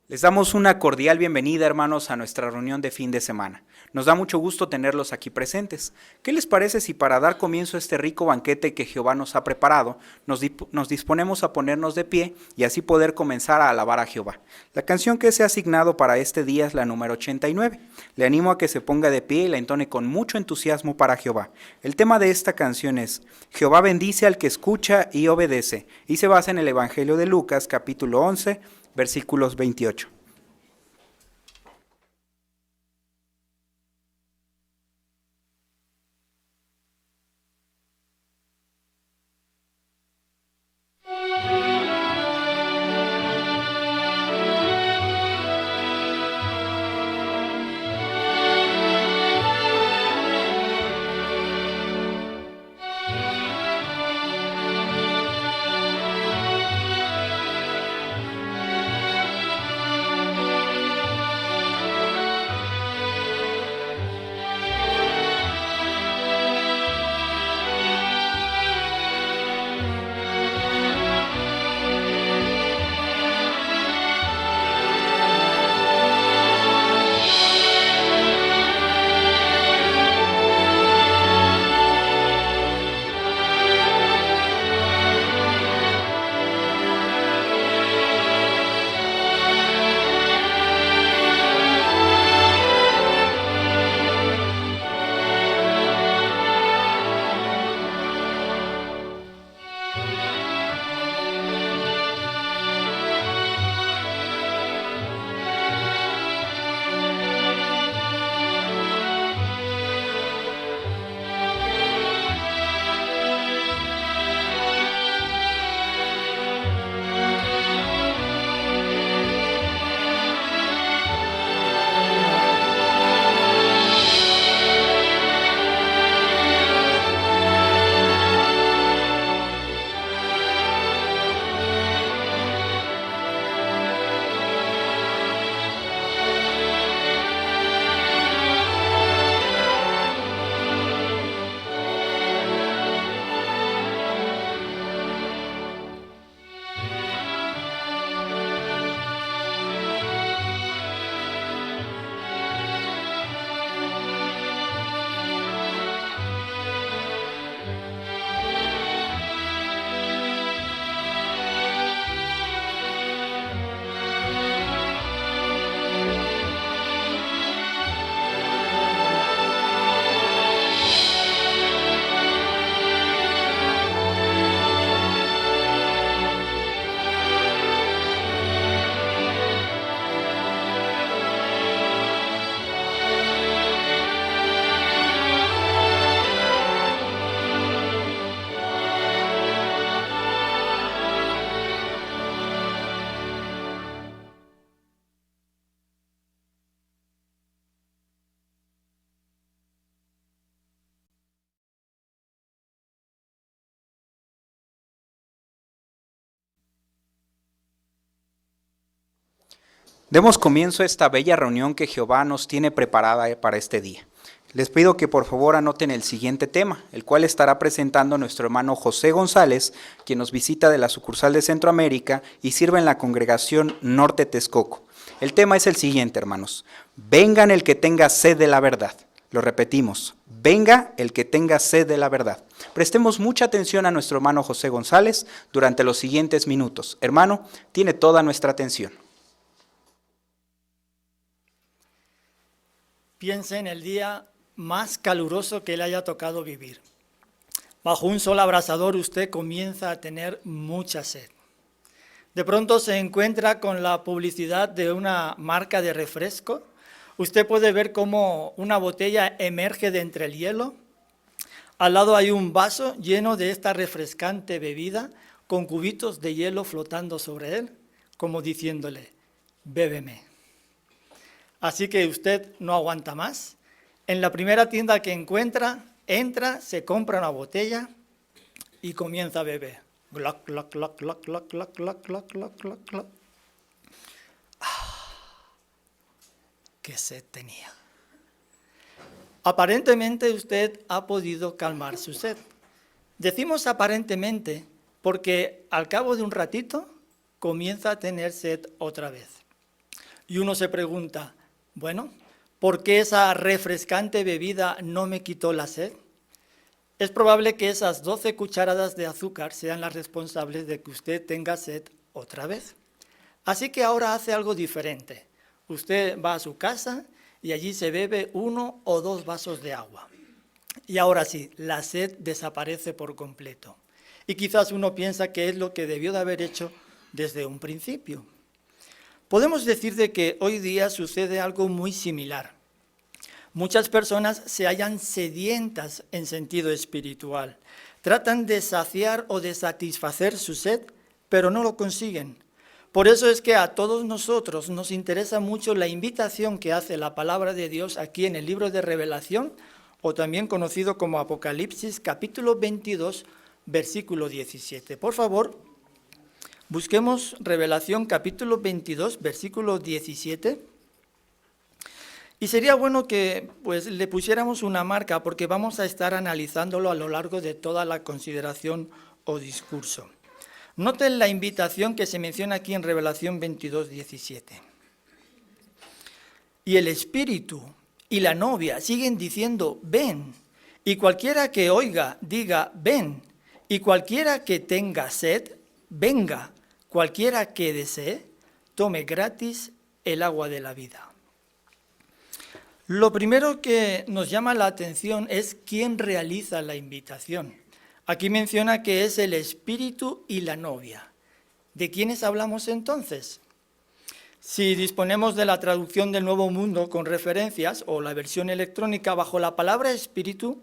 Les damos una cordial bienvenida, hermanos, a nuestra reunión de fin de semana. Nos da mucho gusto tenerlos aquí presentes. ¿Qué les parece si para dar comienzo a este rico banquete que Jehová nos ha preparado, nos disponemos a ponernos de pie y así poder comenzar a alabar a Jehová? La canción que se ha asignado para este día es la número 89. Le animo a que se ponga de pie y la entone con mucho entusiasmo para Jehová. El tema de esta canción es Jehová bendice al que escucha y obedece, y se basa en el Evangelio de Lucas, capítulo 11, versículos 28. Demos comienzo a esta bella reunión que Jehová nos tiene preparada para este día. Les pido que por favor anoten el siguiente tema, el cual estará presentando nuestro hermano José González, quien nos visita de la sucursal de Centroamérica y sirve en la congregación Norte Texcoco. El tema es el siguiente, hermanos. Vengan el que tenga sed de la verdad. Lo repetimos, venga el que tenga sed de la verdad. Prestemos mucha atención a nuestro hermano José González durante los siguientes minutos. Hermano, tiene toda nuestra atención. Piense en el día más caluroso que le haya tocado vivir. Bajo un sol abrasador usted comienza a tener mucha sed. De pronto se encuentra con la publicidad de una marca de refresco. Usted puede ver cómo una botella emerge de entre el hielo. Al lado hay un vaso lleno de esta refrescante bebida con cubitos de hielo flotando sobre él, como diciéndole, bébeme. Así que usted no aguanta más. En la primera tienda que encuentra, entra, se compra una botella y comienza a beber. Glac, glac, glac, glac, glac, glac, glac, glac, glac, glac, glac. ¡Qué sed tenía! Aparentemente usted ha podido calmar su sed. Decimos aparentemente porque al cabo de un ratito comienza a tener sed otra vez. Y uno se pregunta, bueno, ¿por qué esa refrescante bebida no me quitó la sed? Es probable que esas 12 cucharadas de azúcar sean las responsables de que usted tenga sed otra vez. Así que ahora hace algo diferente. Usted va a su casa y allí se bebe 1 o 2 vasos de agua. Y ahora sí, la sed desaparece por completo. Y quizás uno piensa que es lo que debió de haber hecho desde un principio. Podemos decir de que hoy día sucede algo muy similar. Muchas personas se hallan sedientas en sentido espiritual. Tratan de saciar o de satisfacer su sed, pero no lo consiguen. Por eso es que a todos nosotros nos interesa mucho la invitación que hace la palabra de Dios aquí en el libro de Revelación, o también conocido como Apocalipsis, capítulo 22, versículo 17. Por favor, busquemos Revelación capítulo 22, versículo 17. Y sería bueno que le pusiéramos una marca porque vamos a estar analizándolo a lo largo de toda la consideración o discurso. Noten la invitación que se menciona aquí en Revelación 22, 17. Y el Espíritu y la novia siguen diciendo, ven. Y cualquiera que oiga, diga, ven. Y cualquiera que tenga sed, venga. Cualquiera que desee, tome gratis el agua de la vida. Lo primero que nos llama la atención es quién realiza la invitación. Aquí menciona que es el Espíritu y la novia. ¿De quiénes hablamos entonces? Si disponemos de la traducción del Nuevo Mundo con referencias o la versión electrónica, bajo la palabra Espíritu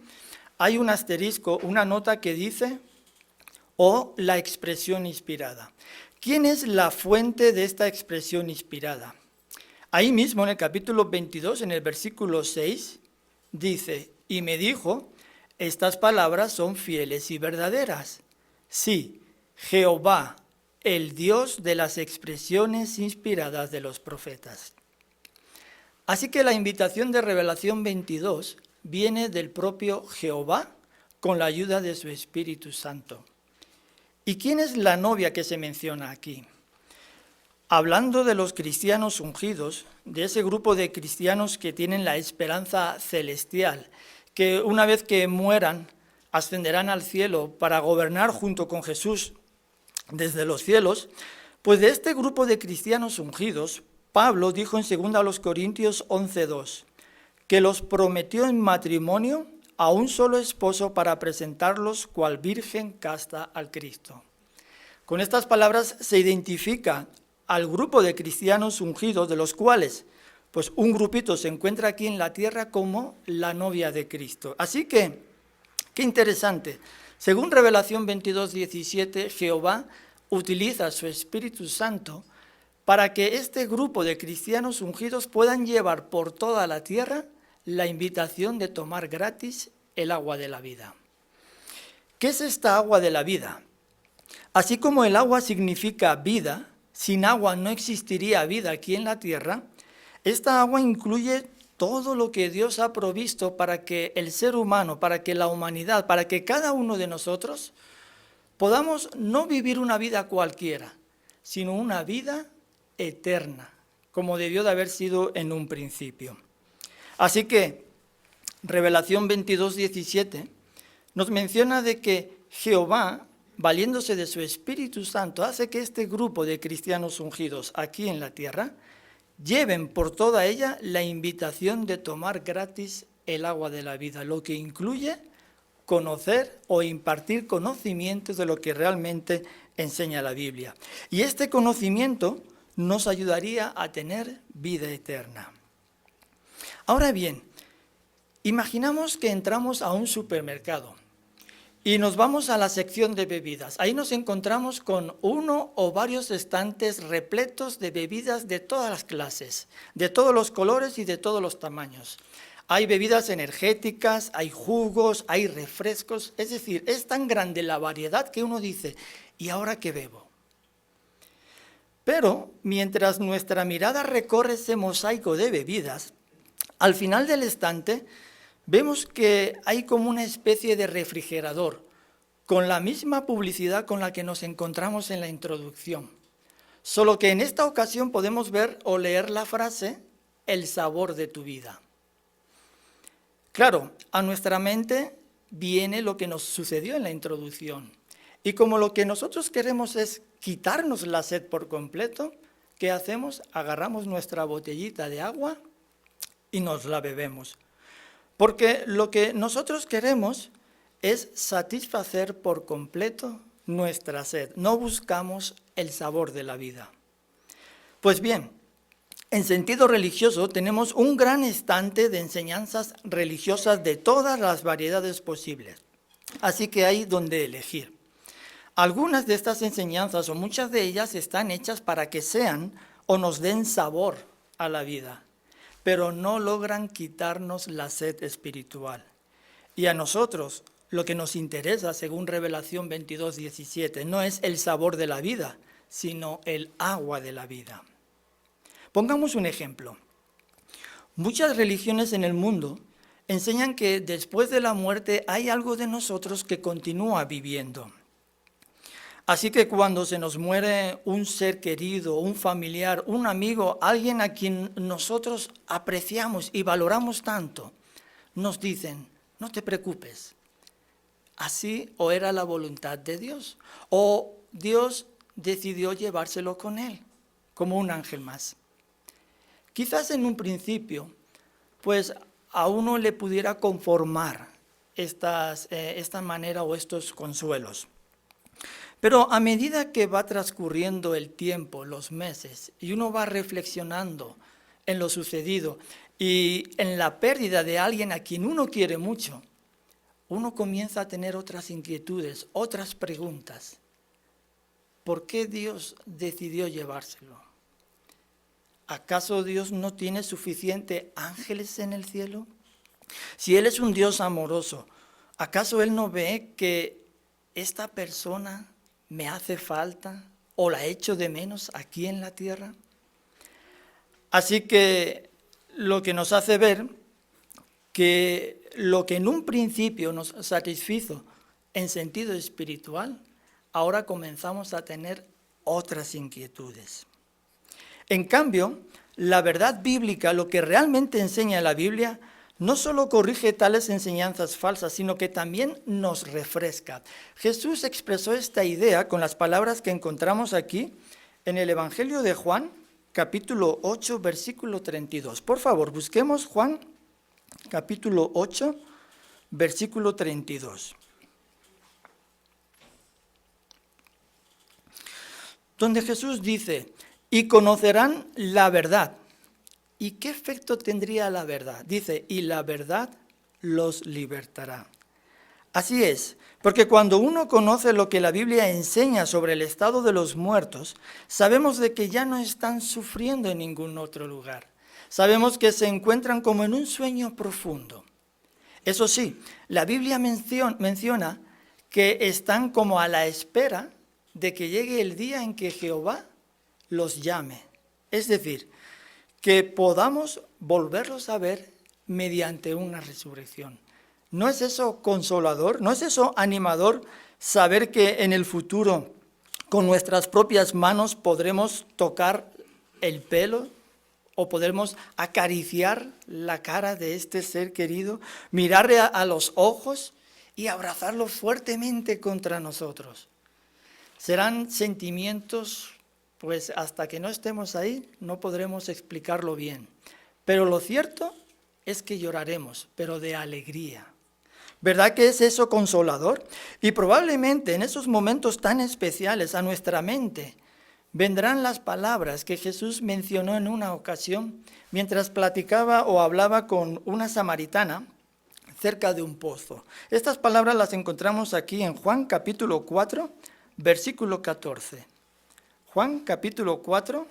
hay un asterisco, una nota que dice o la expresión inspirada. ¿Quién es la fuente de esta expresión inspirada? Ahí mismo en el capítulo 22, en el versículo 6, dice, y me dijo, estas palabras son fieles y verdaderas. Sí, Jehová, el Dios de las expresiones inspiradas de los profetas. Así que la invitación de Revelación 22 viene del propio Jehová con la ayuda de su Espíritu Santo. ¿Y quién es la novia que se menciona aquí? Hablando de los cristianos ungidos, de ese grupo de cristianos que tienen la esperanza celestial, que una vez que mueran ascenderán al cielo para gobernar junto con Jesús desde los cielos, pues de este grupo de cristianos ungidos, Pablo dijo en 2 Corintios 11:2, que los prometió en matrimonio a un solo esposo para presentarlos cual virgen casta al Cristo. Con estas palabras se identifica al grupo de cristianos ungidos, de los cuales pues un grupito se encuentra aquí en la tierra como la novia de Cristo. Así que, qué interesante. Según Revelación 22, 17, Jehová utiliza su Espíritu Santo para que este grupo de cristianos ungidos puedan llevar por toda la tierra la invitación de tomar gratis el agua de la vida. ¿Qué es esta agua de la vida? Así como el agua significa vida, sin agua no existiría vida aquí en la tierra, esta agua incluye todo lo que Dios ha provisto para que el ser humano, para que la humanidad, para que cada uno de nosotros podamos no vivir una vida cualquiera, sino una vida eterna, como debió de haber sido en un principio. Así que Revelación 22, 17 nos menciona de que Jehová, valiéndose de su Espíritu Santo, hace que este grupo de cristianos ungidos aquí en la tierra lleven por toda ella la invitación de tomar gratis el agua de la vida, lo que incluye conocer o impartir conocimientos de lo que realmente enseña la Biblia. Y este conocimiento nos ayudaría a tener vida eterna. Ahora bien, imaginamos que entramos a un supermercado y nos vamos a la sección de bebidas. Ahí nos encontramos con uno o varios estantes repletos de bebidas de todas las clases, de todos los colores y de todos los tamaños. Hay bebidas energéticas, hay jugos, hay refrescos. Es decir, es tan grande la variedad que uno dice, ¿y ahora qué bebo? Pero mientras nuestra mirada recorre ese mosaico de bebidas, al final del estante vemos que hay como una especie de refrigerador, con la misma publicidad con la que nos encontramos en la introducción. Solo que en esta ocasión podemos ver o leer la frase, el sabor de tu vida. Claro, a nuestra mente viene lo que nos sucedió en la introducción. Y como lo que nosotros queremos es quitarnos la sed por completo, ¿qué hacemos? Agarramos nuestra botellita de agua y nos la bebemos. Porque lo que nosotros queremos es satisfacer por completo nuestra sed. No buscamos el sabor de la vida. Pues bien, en sentido religioso tenemos un gran estante de enseñanzas religiosas de todas las variedades posibles. Así que hay donde elegir. Algunas de estas enseñanzas o muchas de ellas están hechas para que sean o nos den sabor a la vida, pero no logran quitarnos la sed espiritual. Y a nosotros lo que nos interesa, según Revelación 22:17, no es el sabor de la vida, sino el agua de la vida. Pongamos un ejemplo. Muchas religiones en el mundo enseñan que después de la muerte hay algo de nosotros que continúa viviendo. Así que cuando se nos muere un ser querido, un familiar, un amigo, alguien a quien nosotros apreciamos y valoramos tanto, nos dicen, no te preocupes, así o era la voluntad de Dios, o Dios decidió llevárselo con él, como un ángel más. Quizás en un principio, pues a uno le pudiera conformar esta manera o estos consuelos. Pero a medida que va transcurriendo el tiempo, los meses, y uno va reflexionando en lo sucedido y en la pérdida de alguien a quien uno quiere mucho, uno comienza a tener otras inquietudes, otras preguntas. ¿Por qué Dios decidió llevárselo? ¿Acaso Dios no tiene suficiente ángeles en el cielo? Si Él es un Dios amoroso, ¿acaso Él no ve que esta persona me hace falta o la echo de menos aquí en la tierra? Así que lo que nos hace ver que lo que en un principio nos satisfizo en sentido espiritual, ahora comenzamos a tener otras inquietudes. En cambio, la verdad bíblica, lo que realmente enseña la Biblia, no solo corrige tales enseñanzas falsas, sino que también nos refresca. Jesús expresó esta idea con las palabras que encontramos aquí en el Evangelio de Juan, capítulo 8, versículo 32. Por favor, busquemos Juan, capítulo 8, versículo 32. Donde Jesús dice, y conocerán la verdad. ¿Y qué efecto tendría la verdad? Dice, y la verdad los libertará. Así es, porque cuando uno conoce lo que la Biblia enseña sobre el estado de los muertos, sabemos de que ya no están sufriendo en ningún otro lugar. Sabemos que se encuentran como en un sueño profundo. Eso sí, la Biblia menciona que están como a la espera de que llegue el día en que Jehová los llame. Es decir, que podamos volverlos a ver mediante una resurrección. ¿No es eso consolador? ¿No es eso animador saber que en el futuro con nuestras propias manos podremos tocar el pelo o podremos acariciar la cara de este ser querido, mirarle a los ojos y abrazarlo fuertemente contra nosotros? Serán sentimientos, pues hasta que no estemos ahí no podremos explicarlo bien. Pero lo cierto es que lloraremos, pero de alegría. ¿Verdad que es eso consolador? Y probablemente en esos momentos tan especiales a nuestra mente vendrán las palabras que Jesús mencionó en una ocasión mientras platicaba o hablaba con una samaritana cerca de un pozo. Estas palabras las encontramos aquí en Juan capítulo 4, versículo 14. Juan capítulo 4,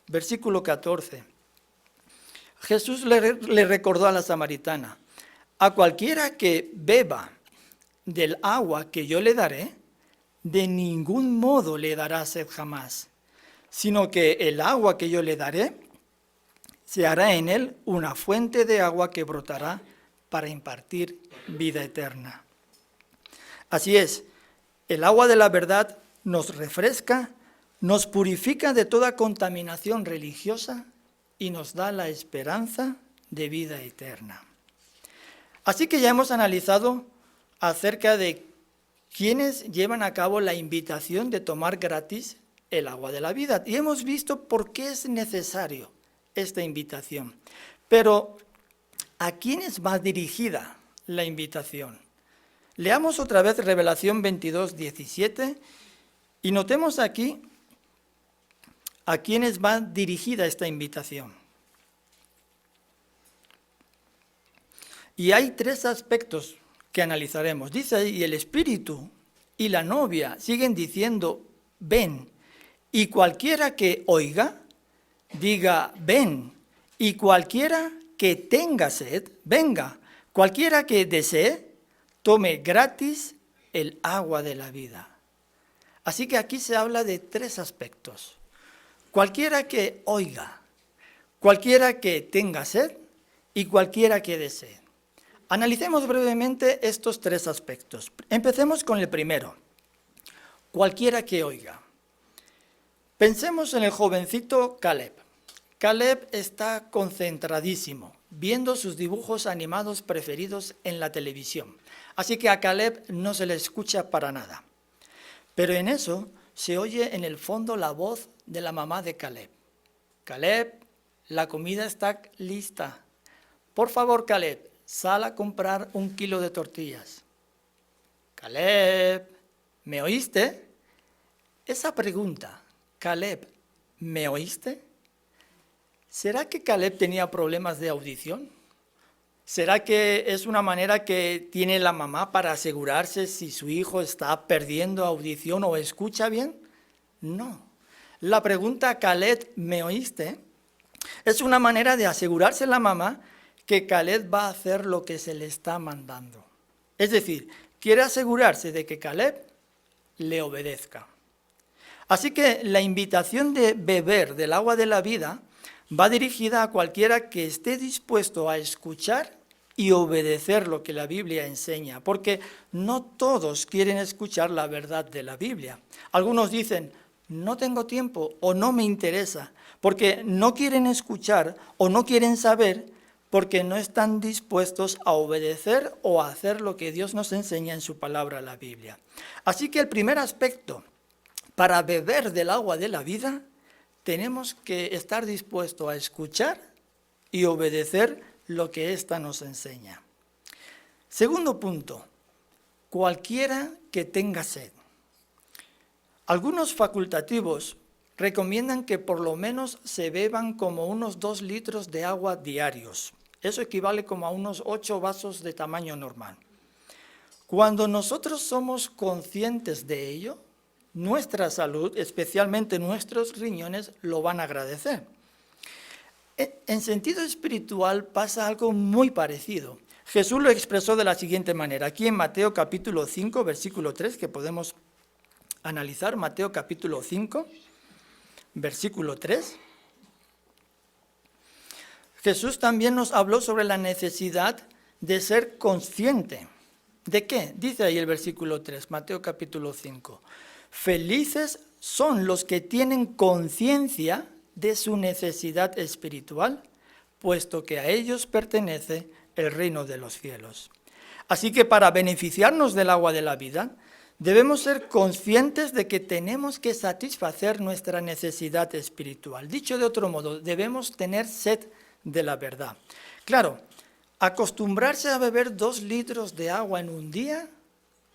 versículo 14. Jesús le recordó a la samaritana, a cualquiera que beba del agua que yo le daré, de ningún modo le dará sed jamás, sino que el agua que yo le daré se hará en él una fuente de agua que brotará para impartir vida eterna. Así es, el agua de la verdad nos refresca, nos purifica de toda contaminación religiosa y nos da la esperanza de vida eterna. Así que ya hemos analizado acerca de quienes llevan a cabo la invitación de tomar gratis el agua de la vida. Y hemos visto por qué es necesario esta invitación. Pero, ¿a quiénes va dirigida la invitación? Leamos otra vez Revelación 22, 17 y notemos aquí a quiénes va dirigida esta invitación. Y hay tres aspectos que analizaremos. Dice ahí, y el Espíritu y la novia siguen diciendo, ven, y cualquiera que oiga, diga, ven, y cualquiera que tenga sed, venga, cualquiera que desee, tome gratis el agua de la vida. Así que aquí se habla de tres aspectos. Cualquiera que oiga, cualquiera que tenga sed y cualquiera que desee. Analicemos brevemente estos tres aspectos. Empecemos con el primero. Cualquiera que oiga. Pensemos en el jovencito Caleb. Caleb está concentradísimo, viendo sus dibujos animados preferidos en la televisión. Así que a Caleb no se le escucha para nada. Pero en eso se oye en el fondo la voz de la mamá de Caleb. Caleb, la comida está lista. Por favor, Caleb, sal a comprar 1 kilo de tortillas. Caleb, ¿me oíste? Esa pregunta, Caleb, ¿me oíste? ¿Será que Caleb tenía problemas de audición? ¿Será que es una manera que tiene la mamá para asegurarse si su hijo está perdiendo audición o escucha bien? No. La pregunta, Caleb, ¿me oíste? Es una manera de asegurarse la mamá que Caleb va a hacer lo que se le está mandando. Es decir, quiere asegurarse de que Caleb le obedezca. Así que la invitación de beber del agua de la vida va dirigida a cualquiera que esté dispuesto a escuchar y obedecer lo que la Biblia enseña, porque no todos quieren escuchar la verdad de la Biblia. Algunos dicen, no tengo tiempo o no me interesa, porque no quieren escuchar o no quieren saber, porque no están dispuestos a obedecer o a hacer lo que Dios nos enseña en su palabra, la Biblia. Así que el primer aspecto, para beber del agua de la vida, tenemos que estar dispuestos a escuchar y obedecer lo que ésta nos enseña. Segundo punto, cualquiera que tenga sed. Algunos facultativos recomiendan que por lo menos se beban como unos 2 litros de agua diarios. Eso equivale como a unos 8 vasos de tamaño normal. Cuando nosotros somos conscientes de ello, nuestra salud, especialmente nuestros riñones, lo van a agradecer. En sentido espiritual pasa algo muy parecido. Jesús lo expresó de la siguiente manera. Aquí en Mateo capítulo 5, versículo 3, que podemos analizar, Mateo capítulo 5, versículo 3. Jesús también nos habló sobre la necesidad de ser consciente. ¿De qué? Dice ahí el versículo 3, Mateo capítulo 5. Felices son los que tienen conciencia de su necesidad espiritual, puesto que a ellos pertenece el reino de los cielos. Así que para beneficiarnos del agua de la vida, debemos ser conscientes de que tenemos que satisfacer nuestra necesidad espiritual. Dicho de otro modo, debemos tener sed de la verdad. Claro, acostumbrarse a beber 2 litros de agua en un día,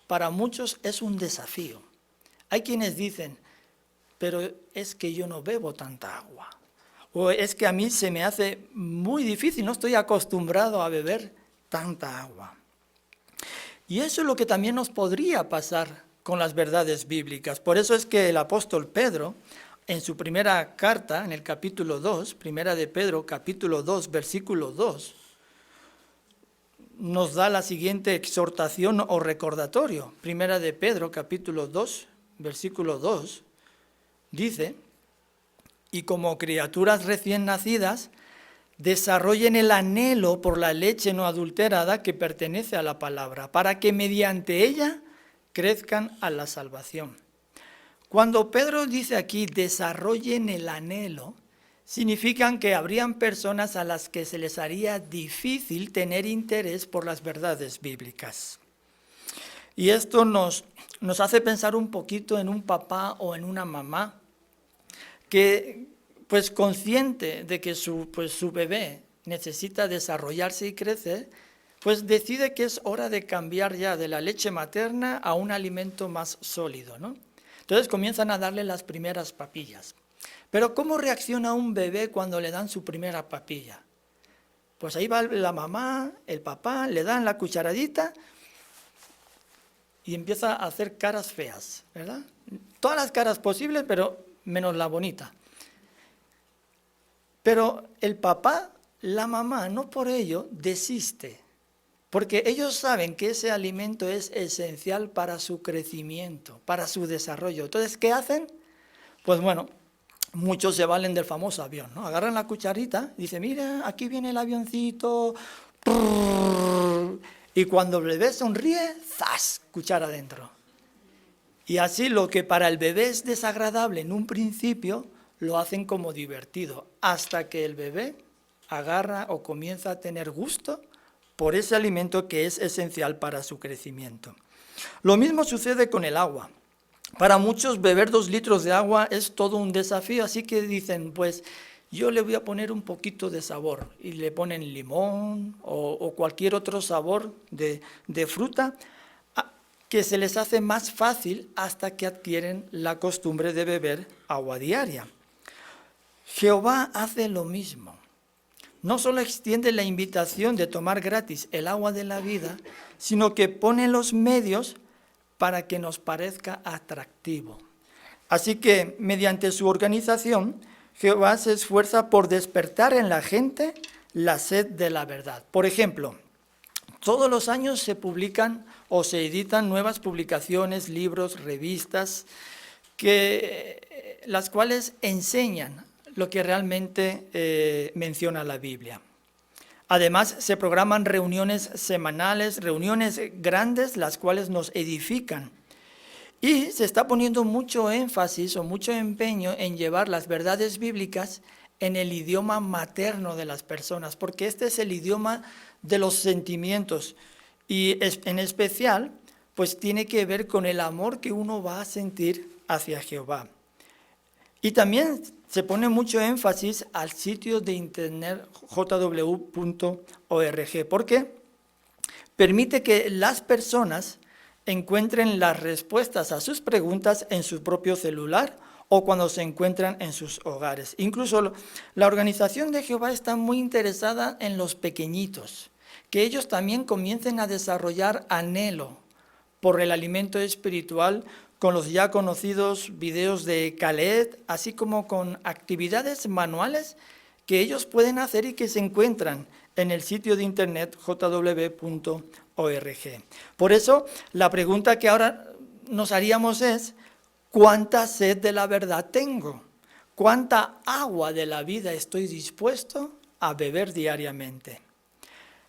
para muchos es un desafío. Hay quienes dicen, pero es que yo no bebo tanta agua. O es que a mí se me hace muy difícil, no estoy acostumbrado a beber tanta agua. Y eso es lo que también nos podría pasar con las verdades bíblicas. Por eso es que el apóstol Pedro, en su primera carta, en el capítulo 2, primera de Pedro, capítulo 2, versículo 2, nos da la siguiente exhortación o recordatorio. Primera de Pedro, capítulo 2, versículo 2, dice, y como criaturas recién nacidas, desarrollen el anhelo por la leche no adulterada que pertenece a la palabra, para que mediante ella crezcan a la salvación. Cuando Pedro dice aquí, desarrollen el anhelo, significan que habrían personas a las que se les haría difícil tener interés por las verdades bíblicas. Y esto nos hace pensar un poquito en un papá o en una mamá que, pues consciente de que su bebé necesita desarrollarse y crecer, pues decide que es hora de cambiar ya de la leche materna a un alimento más sólido, ¿no? Entonces comienzan a darle las primeras papillas. Pero ¿cómo reacciona un bebé cuando le dan su primera papilla? Pues ahí va la mamá, el papá, le dan la cucharadita y empieza a hacer caras feas, ¿verdad? Todas las caras posibles, pero menos la bonita. Pero el papá, la mamá, no por ello desiste, porque ellos saben que ese alimento es esencial para su crecimiento, para su desarrollo. Entonces, ¿qué hacen? Pues bueno, muchos se valen del famoso avión, ¿no? Agarran la cucharita y dicen, mira, aquí viene el avioncito. Y cuando el bebé sonríe, ¡zas! Cuchara adentro. Y así lo que para el bebé es desagradable en un principio, lo hacen como divertido, hasta que el bebé agarra o comienza a tener gusto por ese alimento que es esencial para su crecimiento. Lo mismo sucede con el agua. Para muchos beber 2 litros de agua es todo un desafío, así que dicen, pues yo le voy a poner un poquito de sabor y le ponen limón o cualquier otro sabor de fruta que se les hace más fácil hasta que adquieren la costumbre de beber agua diaria. Jehová hace lo mismo. No solo extiende la invitación de tomar gratis el agua de la vida, sino que pone los medios para que nos parezca atractivo. Así que, mediante su organización, Jehová se esfuerza por despertar en la gente la sed de la verdad. Por ejemplo, todos los años se publican o se editan nuevas publicaciones, libros, revistas, las cuales enseñan lo que realmente menciona la Biblia. Además, se programan reuniones semanales, reuniones grandes, las cuales nos edifican. Y se está poniendo mucho énfasis o mucho empeño en llevar las verdades bíblicas en el idioma materno de las personas, porque este es el idioma de los sentimientos y en especial, pues tiene que ver con el amor que uno va a sentir hacia Jehová. Y también se pone mucho énfasis al sitio de internet jw.org, porque permite que las personas encuentren las respuestas a sus preguntas en su propio celular o cuando se encuentran en sus hogares. Incluso la organización de Jehová está muy interesada en los pequeñitos, que ellos también comiencen a desarrollar anhelo por el alimento espiritual con los ya conocidos videos de Khaled, así como con actividades manuales que ellos pueden hacer y que se encuentran en el sitio de internet jw.org. Por eso, la pregunta que ahora nos haríamos es, ¿cuánta sed de la verdad tengo? ¿Cuánta agua de la vida estoy dispuesto a beber diariamente?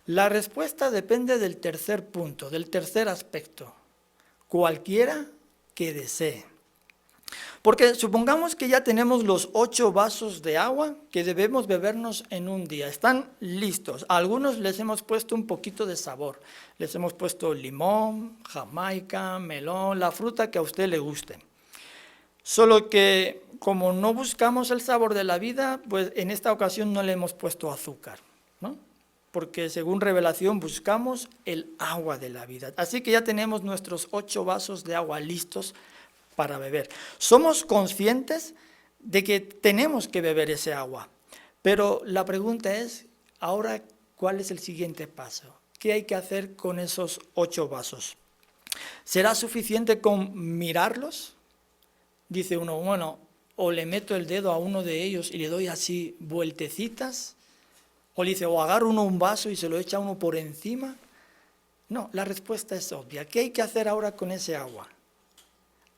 La respuesta depende del tercer punto, del tercer aspecto. Cualquiera que desee. Porque supongamos que ya tenemos los 8 vasos de agua que debemos bebernos en un día. Están listos. A algunos les hemos puesto un poquito de sabor. Les hemos puesto limón, jamaica, melón, la fruta que a usted le guste. Solo que como no buscamos el sabor de la vida, pues en esta ocasión no le hemos puesto azúcar, ¿no? Porque según revelación buscamos el agua de la vida. Así que ya tenemos nuestros 8 vasos de agua listos para beber. Somos conscientes de que tenemos que beber ese agua, pero la pregunta es, ahora, ¿cuál es el siguiente paso? ¿Qué hay que hacer con esos 8 vasos? ¿Será suficiente con mirarlos? Dice uno, bueno, o le meto el dedo a uno de ellos y le doy así vueltecitas, o le dice, o agarra uno un vaso y se lo echa uno por encima. No, la respuesta es obvia. ¿Qué hay que hacer ahora con ese agua?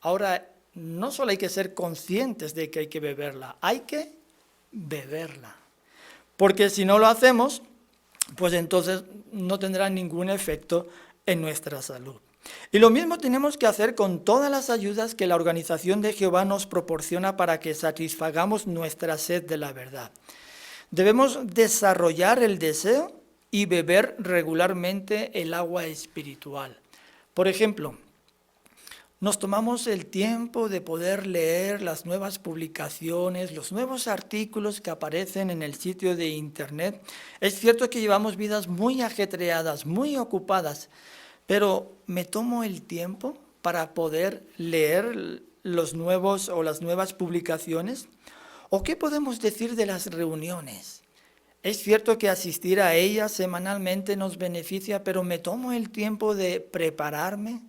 Ahora, no solo hay que ser conscientes de que hay que beberla, hay que beberla. Porque si no lo hacemos, pues entonces no tendrá ningún efecto en nuestra salud. Y lo mismo tenemos que hacer con todas las ayudas que la organización de Jehová nos proporciona para que satisfagamos nuestra sed de la verdad. Debemos desarrollar el deseo y beber regularmente el agua espiritual. Por ejemplo, nos tomamos el tiempo de poder leer las nuevas publicaciones, los nuevos artículos que aparecen en el sitio de internet. Es cierto que llevamos vidas muy ajetreadas, muy ocupadas, pero me tomo el tiempo para poder leer los nuevos o las nuevas publicaciones. ¿O qué podemos decir de las reuniones? Es cierto que asistir a ellas semanalmente nos beneficia, pero me tomo el tiempo de prepararme,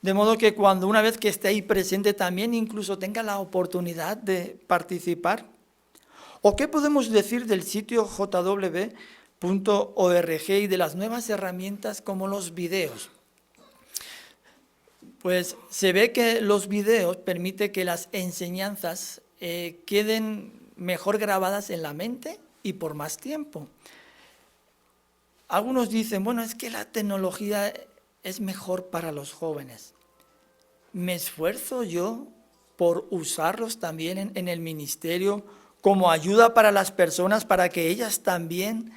de modo que cuando una vez que esté ahí presente también incluso tenga la oportunidad de participar. ¿O qué podemos decir del sitio jw.org y de las nuevas herramientas como los videos? Pues se ve que los videos permiten que las enseñanzas queden mejor grabadas en la mente y por más tiempo. Algunos dicen, bueno, es que la tecnología es mejor para los jóvenes. Me esfuerzo yo por usarlos también en el ministerio como ayuda para las personas, para que ellas también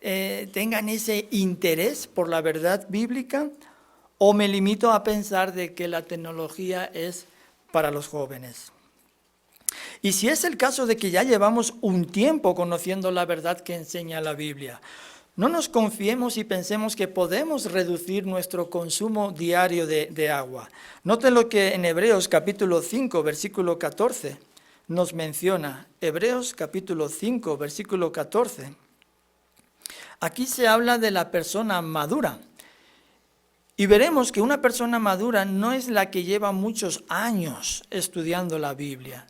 tengan ese interés por la verdad bíblica, o me limito a pensar de que la tecnología es para los jóvenes. Y si es el caso de que ya llevamos un tiempo conociendo la verdad que enseña la Biblia, no nos confiemos y pensemos que podemos reducir nuestro consumo diario de agua. Noten lo que en Hebreos capítulo 5, versículo 14 nos menciona. Hebreos capítulo 5, versículo 14. Aquí se habla de la persona madura. Y veremos que una persona madura no es la que lleva muchos años estudiando la Biblia.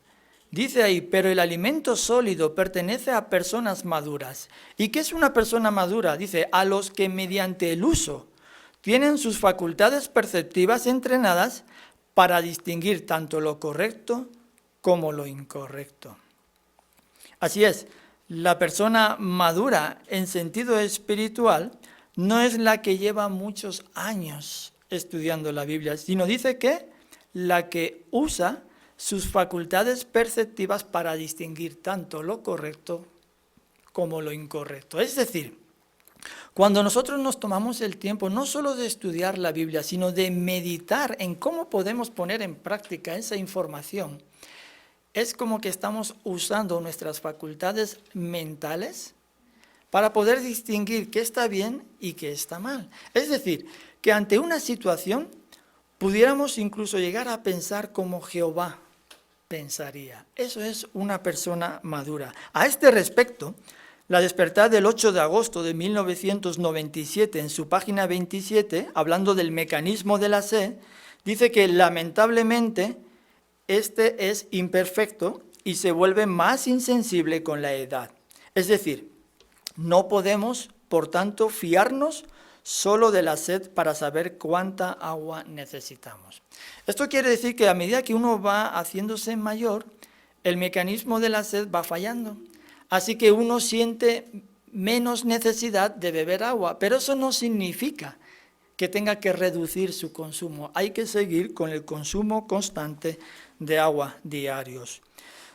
Dice ahí, pero el alimento sólido pertenece a personas maduras. ¿Y qué es una persona madura? Dice, a los que mediante el uso tienen sus facultades perceptivas entrenadas para distinguir tanto lo correcto como lo incorrecto. Así es, la persona madura en sentido espiritual no es la que lleva muchos años estudiando la Biblia, sino dice que la que usa sus facultades perceptivas para distinguir tanto lo correcto como lo incorrecto. Es decir, cuando nosotros nos tomamos el tiempo no solo de estudiar la Biblia, sino de meditar en cómo podemos poner en práctica esa información, es como que estamos usando nuestras facultades mentales para poder distinguir qué está bien y qué está mal. Es decir, que ante una situación pudiéramos incluso llegar a pensar como Jehová pensaría. Eso es una persona madura. A este respecto, La Despertar del 8 de agosto de 1997, en su página 27, hablando del mecanismo de la sed, dice que lamentablemente este es imperfecto y se vuelve más insensible con la edad. Es decir, no podemos, por tanto, fiarnos solo de la sed para saber cuánta agua necesitamos. Esto quiere decir que a medida que uno va haciéndose mayor, el mecanismo de la sed va fallando. Así que uno siente menos necesidad de beber agua, pero eso no significa que tenga que reducir su consumo. Hay que seguir con el consumo constante de agua diarios.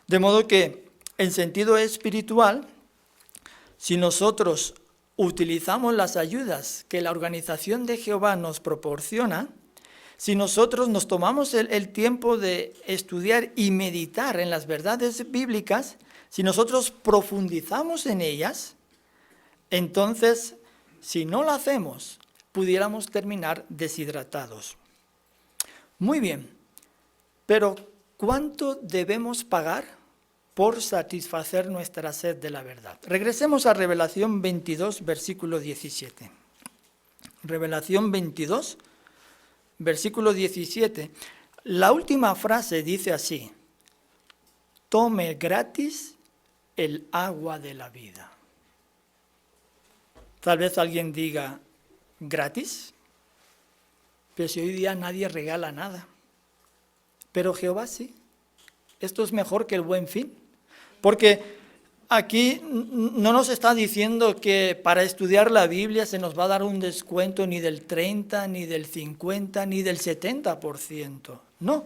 De modo que, en sentido espiritual, si nosotros utilizamos las ayudas que la organización de Jehová nos proporciona, si nosotros nos tomamos el tiempo de estudiar y meditar en las verdades bíblicas, si nosotros profundizamos en ellas, entonces, si no lo hacemos, pudiéramos terminar deshidratados. Muy bien, pero ¿cuánto debemos pagar por satisfacer nuestra sed de la verdad? Regresemos a Revelación 22, versículo 17. Revelación 22, versículo 17. La última frase dice así: tome gratis el agua de la vida. Tal vez alguien diga, ¿gratis? Pero si hoy día nadie regala nada. Pero Jehová sí. Esto es mejor que el Buen Fin. Porque aquí no nos está diciendo que para estudiar la Biblia se nos va a dar un descuento ni del 30, ni del 50, ni del 70%. No,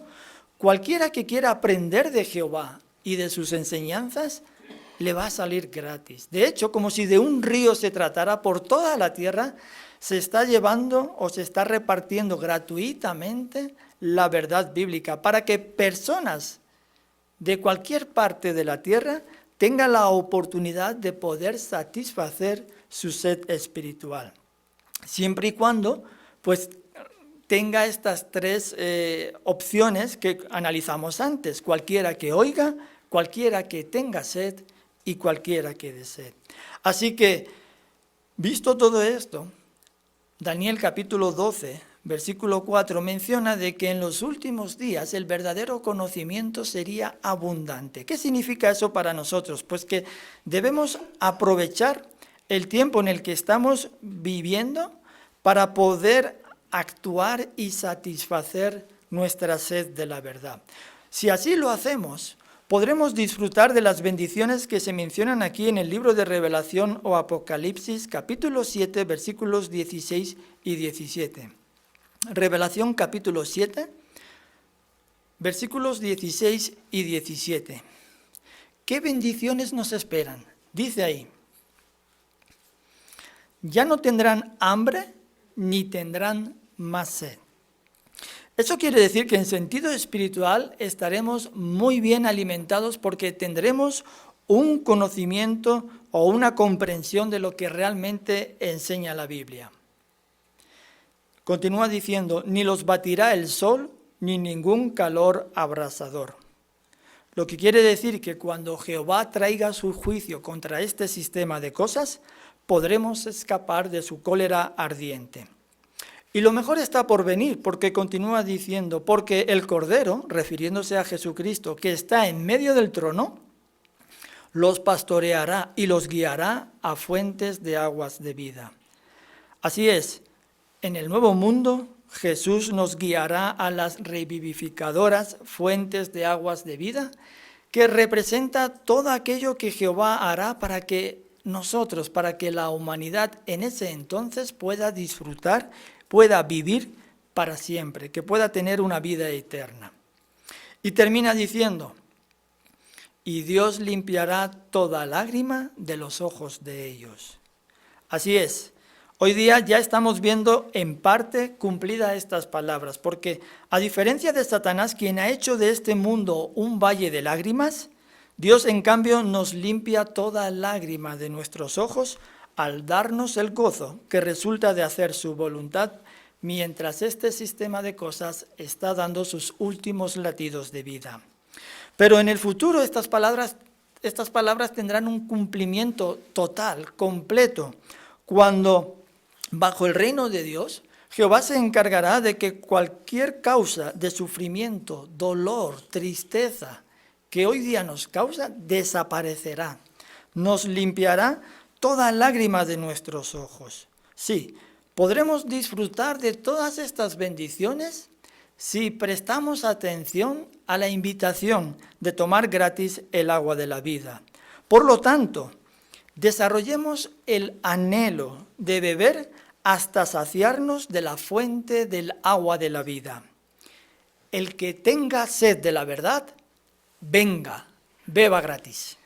cualquiera que quiera aprender de Jehová y de sus enseñanzas, le va a salir gratis. De hecho, como si de un río se tratara, por toda la tierra se está llevando o se está repartiendo gratuitamente la verdad bíblica para que personas de cualquier parte de la tierra tengan la oportunidad de poder satisfacer su sed espiritual. Siempre y cuando, pues, tenga estas tres opciones que analizamos antes: cualquiera que oiga, cualquiera que tenga sed y cualquiera que desee. Así que, visto todo esto, Daniel capítulo 12, versículo 4 menciona de que en los últimos días el verdadero conocimiento sería abundante. ¿Qué significa eso para nosotros? Pues que debemos aprovechar el tiempo en el que estamos viviendo para poder actuar y satisfacer nuestra sed de la verdad. Si así lo hacemos, podremos disfrutar de las bendiciones que se mencionan aquí en el libro de Revelación o Apocalipsis, capítulo 7, versículos 16 y 17. Revelación capítulo 7, versículos 16 y 17. ¿Qué bendiciones nos esperan? Dice ahí: ya no tendrán hambre ni tendrán más sed. Eso quiere decir que en sentido espiritual estaremos muy bien alimentados porque tendremos un conocimiento o una comprensión de lo que realmente enseña la Biblia. Continúa diciendo: ni los batirá el sol ni ningún calor abrasador. Lo que quiere decir que cuando Jehová traiga su juicio contra este sistema de cosas, podremos escapar de su cólera ardiente. Y lo mejor está por venir, porque continúa diciendo: porque el Cordero, refiriéndose a Jesucristo, que está en medio del trono, los pastoreará y los guiará a fuentes de aguas de vida. Así es, en el nuevo mundo, Jesús nos guiará a las revivificadoras fuentes de aguas de vida, que representa todo aquello que Jehová hará para que nosotros, para que la humanidad en ese entonces pueda disfrutar, pueda vivir para siempre, que pueda tener una vida eterna. Y termina diciendo: y Dios limpiará toda lágrima de los ojos de ellos. Así es, hoy día ya estamos viendo en parte cumplidas estas palabras, porque a diferencia de Satanás, quien ha hecho de este mundo un valle de lágrimas, Dios en cambio nos limpia toda lágrima de nuestros ojos al darnos el gozo que resulta de hacer su voluntad mientras este sistema de cosas está dando sus últimos latidos de vida. Pero en el futuro estas palabras tendrán un cumplimiento total, completo, cuando bajo el reino de Dios Jehová se encargará de que cualquier causa de sufrimiento, dolor, tristeza que hoy día nos causa, desaparecerá. Nos limpiará toda lágrima de nuestros ojos. Sí, podremos disfrutar de todas estas bendiciones si prestamos atención a la invitación de tomar gratis el agua de la vida. Por lo tanto, desarrollemos el anhelo de beber hasta saciarnos de la fuente del agua de la vida. El que tenga sed de la verdad, venga, beba gratis.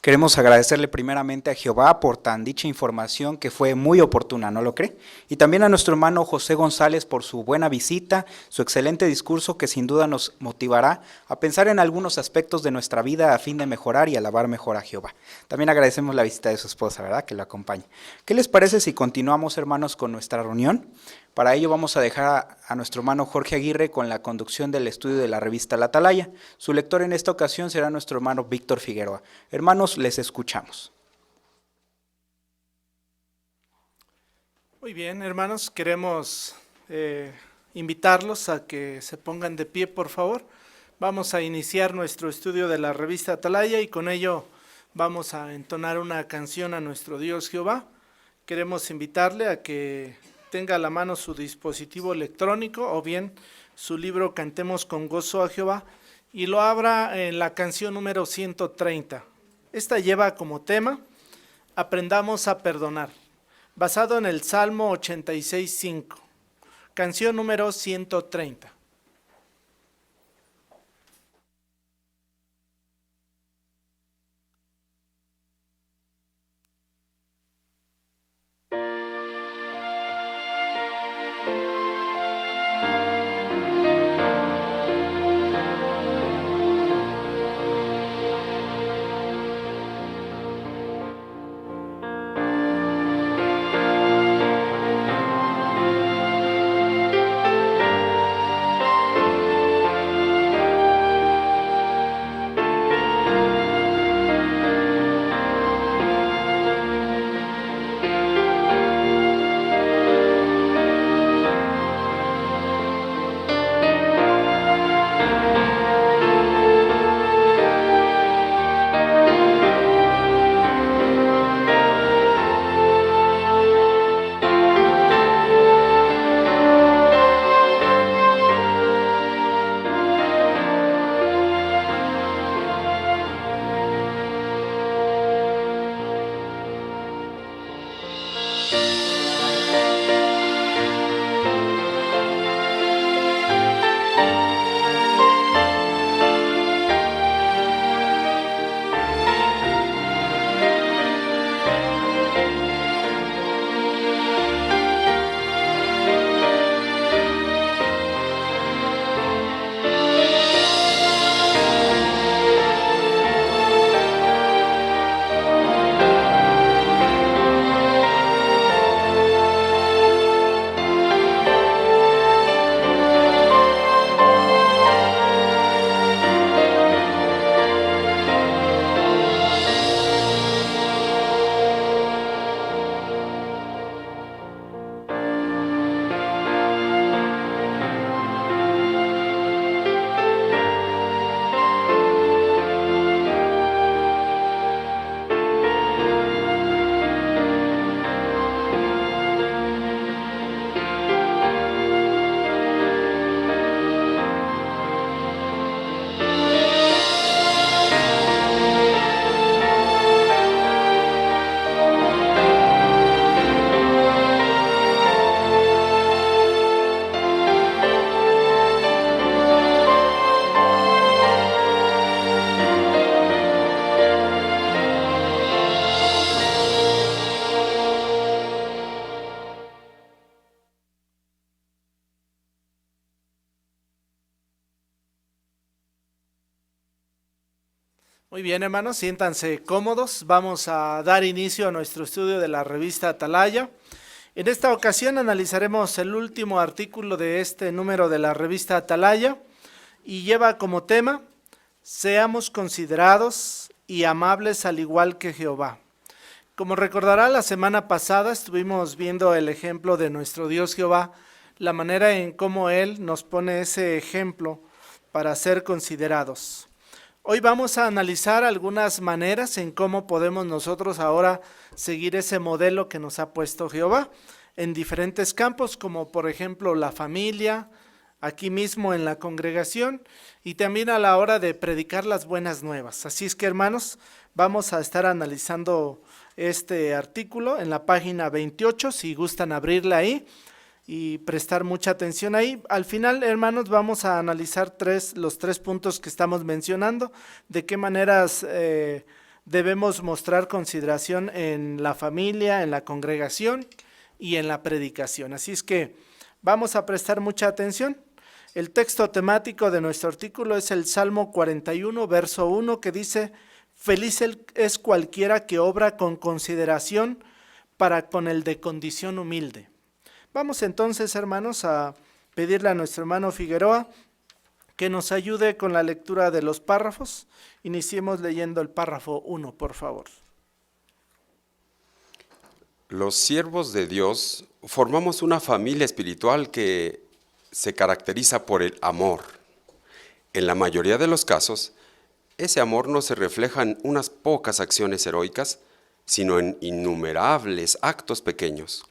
Queremos agradecerle primeramente a Jehová por tan dicha información que fue muy oportuna, ¿no lo cree? Y también a nuestro hermano José González por su buena visita, su excelente discurso que sin duda nos motivará a pensar en algunos aspectos de nuestra vida a fin de mejorar y alabar mejor a Jehová. También agradecemos la visita de su esposa, ¿verdad?, que lo acompaña. ¿Qué les parece si continuamos, hermanos, con nuestra reunión? Para ello vamos a dejar a nuestro hermano Jorge Aguirre con la conducción del estudio de la revista La Atalaya. Su lector en esta ocasión será nuestro hermano Víctor Figueroa. Hermanos, les escuchamos. Muy bien, hermanos, queremos invitarlos a que se pongan de pie, por favor. Vamos a iniciar nuestro estudio de la revista Atalaya y con ello vamos a entonar una canción a nuestro Dios Jehová. Queremos invitarle a que tenga a la mano su dispositivo electrónico o bien su libro Cantemos con Gozo a Jehová y lo abra en la canción número 130. Esta lleva como tema Aprendamos a perdonar, basado en el Salmo 86:5, canción número 130. Muy bien, hermanos, siéntanse cómodos. Vamos a dar inicio a nuestro estudio de la revista Atalaya. En esta ocasión analizaremos el último artículo de este número de la revista Atalaya y lleva como tema Seamos considerados y amables al igual que Jehová. Como recordará, la semana pasada estuvimos viendo el ejemplo de nuestro Dios Jehová, la manera en cómo Él nos pone ese ejemplo para ser considerados. Hoy vamos a analizar algunas maneras en cómo podemos nosotros ahora seguir ese modelo que nos ha puesto Jehová en diferentes campos, como por ejemplo la familia, aquí mismo en la congregación y también a la hora de predicar las buenas nuevas. Así es que, hermanos, vamos a estar analizando este artículo en la página 28, si gustan abrirla ahí y prestar mucha atención ahí. Al final, hermanos, vamos a analizar los tres puntos que estamos mencionando, de qué maneras debemos mostrar consideración en la familia, en la congregación y en la predicación. Así es que vamos a prestar mucha atención. El texto temático de nuestro artículo es el Salmo 41, verso 1, que dice: feliz es cualquiera que obra con consideración para con el de condición humilde. Vamos entonces, hermanos, a pedirle a nuestro hermano Figueroa que nos ayude con la lectura de los párrafos. Iniciemos leyendo el párrafo 1, por favor. Los siervos de Dios formamos una familia espiritual que se caracteriza por el amor. En la mayoría de los casos, ese amor no se refleja en unas pocas acciones heroicas, sino en innumerables actos pequeños.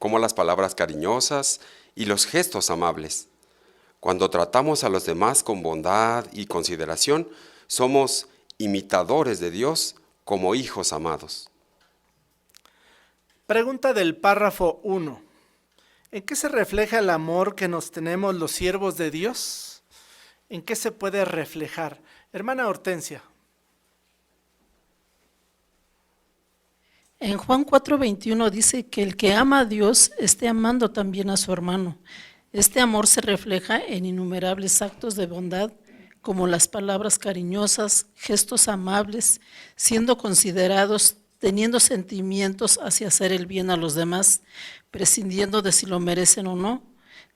como las palabras cariñosas y los gestos amables. Cuando tratamos a los demás con bondad y consideración, somos imitadores de Dios como hijos amados. Pregunta del párrafo 1. ¿En qué se refleja el amor que nos tenemos los siervos de Dios? ¿En qué se puede reflejar? Hermana Hortensia. En Juan 4:21 dice que el que ama a Dios esté amando también a su hermano. Este amor se refleja en innumerables actos de bondad, como las palabras cariñosas, gestos amables, siendo considerados, teniendo sentimientos hacia hacer el bien a los demás, prescindiendo de si lo merecen o no,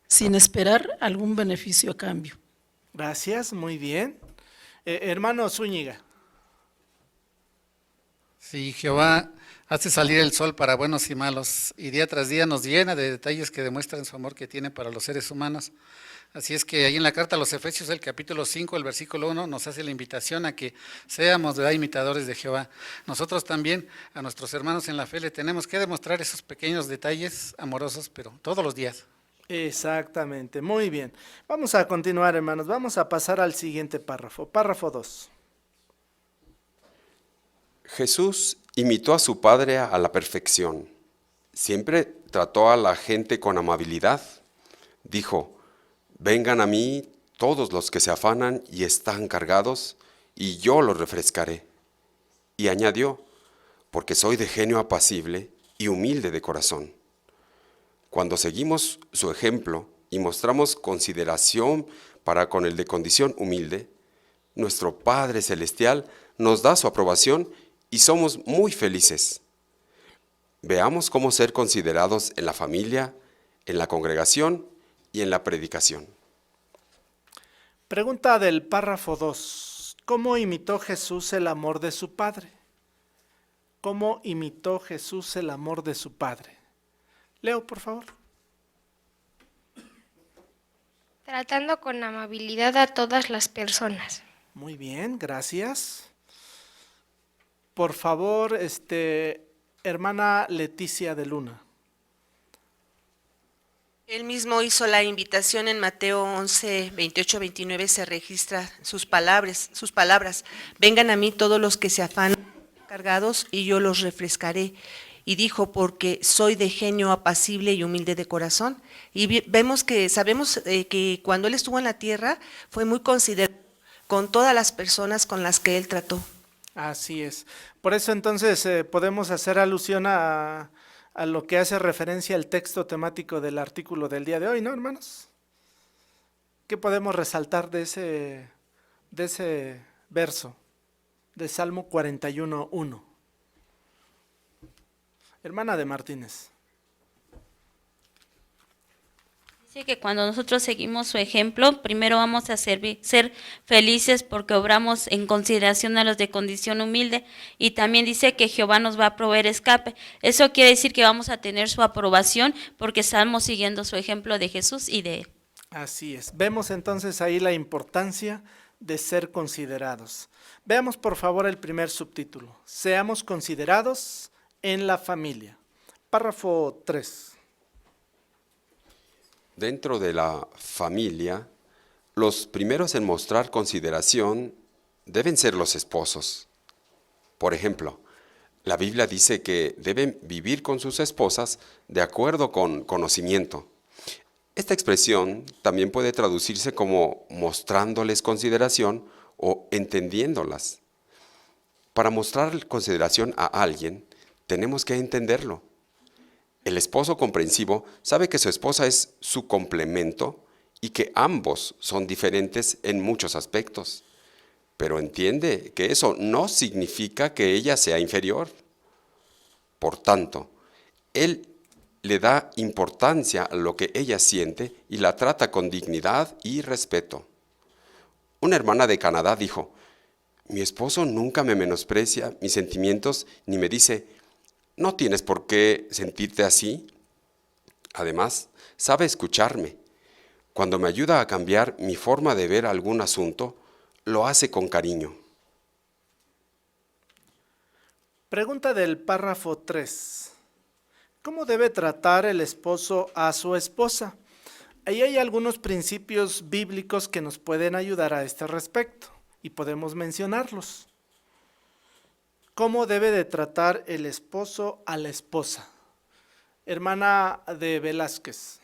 sin esperar algún beneficio a cambio. Gracias, muy bien. Hermano Zúñiga. Sí, Jehová hace salir el sol para buenos y malos, y día tras día nos llena de detalles que demuestran su amor que tiene para los seres humanos. Así es que ahí en la carta a los Efesios, el capítulo 5, el versículo 1, nos hace la invitación a que seamos imitadores de Jehová. Nosotros también, a nuestros hermanos en la fe, le tenemos que demostrar esos pequeños detalles amorosos, pero todos los días. Exactamente, muy bien. Vamos a continuar, hermanos. Vamos a pasar al siguiente párrafo. Párrafo 2. Jesús imitó a su Padre a la perfección. Siempre trató a la gente con amabilidad. Dijo: vengan a mí todos los que se afanan y están cargados, y yo los refrescaré. Y añadió: porque soy de genio apacible y humilde de corazón. Cuando seguimos su ejemplo y mostramos consideración para con el de condición humilde, nuestro Padre Celestial nos da su aprobación y somos muy felices. Veamos cómo ser considerados en la familia, en la congregación y en la predicación. Pregunta del párrafo 2. ¿Cómo imitó Jesús el amor de su Padre? ¿Cómo imitó Jesús el amor de su Padre? Leo, por favor. Tratando con amabilidad a todas las personas. Muy bien, gracias. Por favor, hermana Leticia de Luna. Él mismo hizo la invitación en Mateo 11, 28, 29, se registra sus palabras. Vengan a mí todos los que se afanan cargados y yo los refrescaré. Y dijo: porque soy de genio apacible y humilde de corazón. Y sabemos que cuando él estuvo en la tierra fue muy considerado con todas las personas con las que él trató. Así es. Por eso entonces podemos hacer alusión a lo que hace referencia el texto temático del artículo del día de hoy, ¿no, hermanos? ¿Qué podemos resaltar de ese verso de Salmo 41:1? Hermana de Martínez. Dice que cuando nosotros seguimos su ejemplo, primero vamos a ser felices porque obramos en consideración a los de condición humilde, y también dice que Jehová nos va a proveer escape. Eso quiere decir que vamos a tener su aprobación porque estamos siguiendo su ejemplo de Jesús y de él. Así es. Vemos entonces ahí la importancia de ser considerados. Veamos por favor el primer subtítulo. Seamos considerados en la familia. Párrafo 3. Dentro de la familia, los primeros en mostrar consideración deben ser los esposos. Por ejemplo, la Biblia dice que deben vivir con sus esposas de acuerdo con conocimiento. Esta expresión también puede traducirse como mostrándoles consideración o entendiéndolas. Para mostrar consideración a alguien, tenemos que entenderlo. El esposo comprensivo sabe que su esposa es su complemento y que ambos son diferentes en muchos aspectos, pero entiende que eso no significa que ella sea inferior. Por tanto, él le da importancia a lo que ella siente y la trata con dignidad y respeto. Una hermana de Canadá dijo: mi esposo nunca me menosprecia mis sentimientos ni me dice: no tienes por qué sentirte así. Además, sabe escucharme. Cuando me ayuda a cambiar mi forma de ver algún asunto, lo hace con cariño. Pregunta del párrafo 3. ¿Cómo debe tratar el esposo a su esposa? Ahí hay algunos principios bíblicos que nos pueden ayudar a este respecto y podemos mencionarlos. ¿Cómo debe de tratar el esposo a la esposa? Hermana de Velázquez.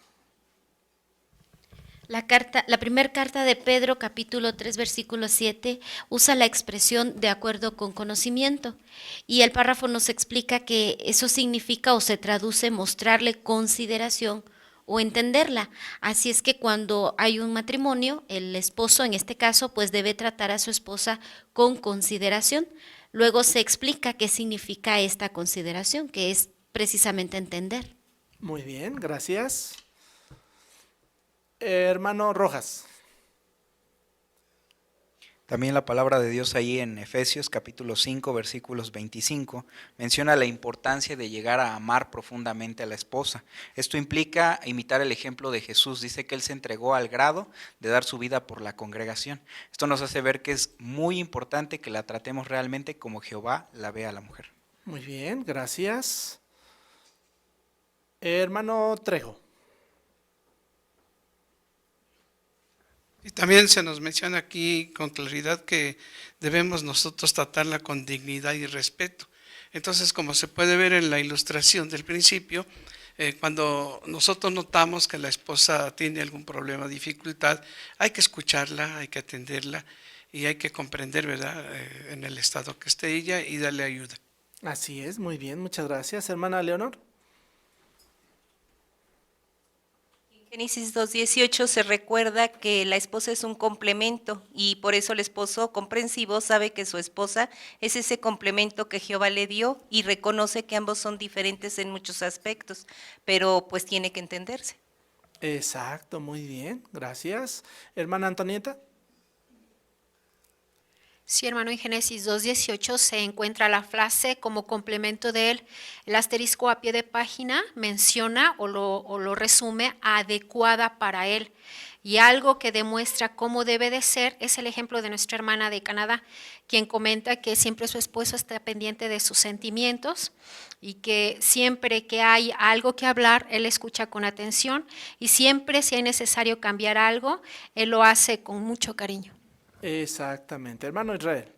La primera carta de Pedro, capítulo 3, versículo 7, usa la expresión de acuerdo con conocimiento. Y el párrafo nos explica que eso significa o se traduce mostrarle consideración o entenderla. Así es que cuando hay un matrimonio, el esposo en este caso pues debe tratar a su esposa con consideración. Luego se explica qué significa esta consideración, que es precisamente entender. Muy bien, gracias. Hermano Rojas. También la palabra de Dios ahí en Efesios capítulo 5 versículos 25 menciona la importancia de llegar a amar profundamente a la esposa. Esto implica imitar el ejemplo de Jesús. Dice que Él se entregó al grado de dar su vida por la congregación. Esto nos hace ver que es muy importante que la tratemos realmente como Jehová la ve a la mujer. Muy bien, gracias. Hermano Trejo. Y también se nos menciona aquí con claridad que debemos nosotros tratarla con dignidad y respeto. Entonces, como se puede ver en la ilustración del principio, cuando nosotros notamos que la esposa tiene algún problema, dificultad, hay que escucharla, hay que atenderla y hay que comprender, ¿verdad?, en el estado que esté ella y darle ayuda. Así es, muy bien, muchas gracias. Hermana Leonor. Génesis 2:18 se recuerda que la esposa es un complemento y por eso el esposo comprensivo sabe que su esposa es ese complemento que Jehová le dio y reconoce que ambos son diferentes en muchos aspectos, pero pues tiene que entenderse. Exacto, muy bien, gracias. Hermana Antonieta. Sí, hermano, en Génesis 2:18 se encuentra la frase como complemento de él. El asterisco a pie de página menciona o lo resume adecuada para él. Y algo que demuestra cómo debe de ser es el ejemplo de nuestra hermana de Canadá, quien comenta que siempre su esposo está pendiente de sus sentimientos y que siempre que hay algo que hablar, él escucha con atención y siempre si es necesario cambiar algo, él lo hace con mucho cariño. Exactamente. Hermano Israel.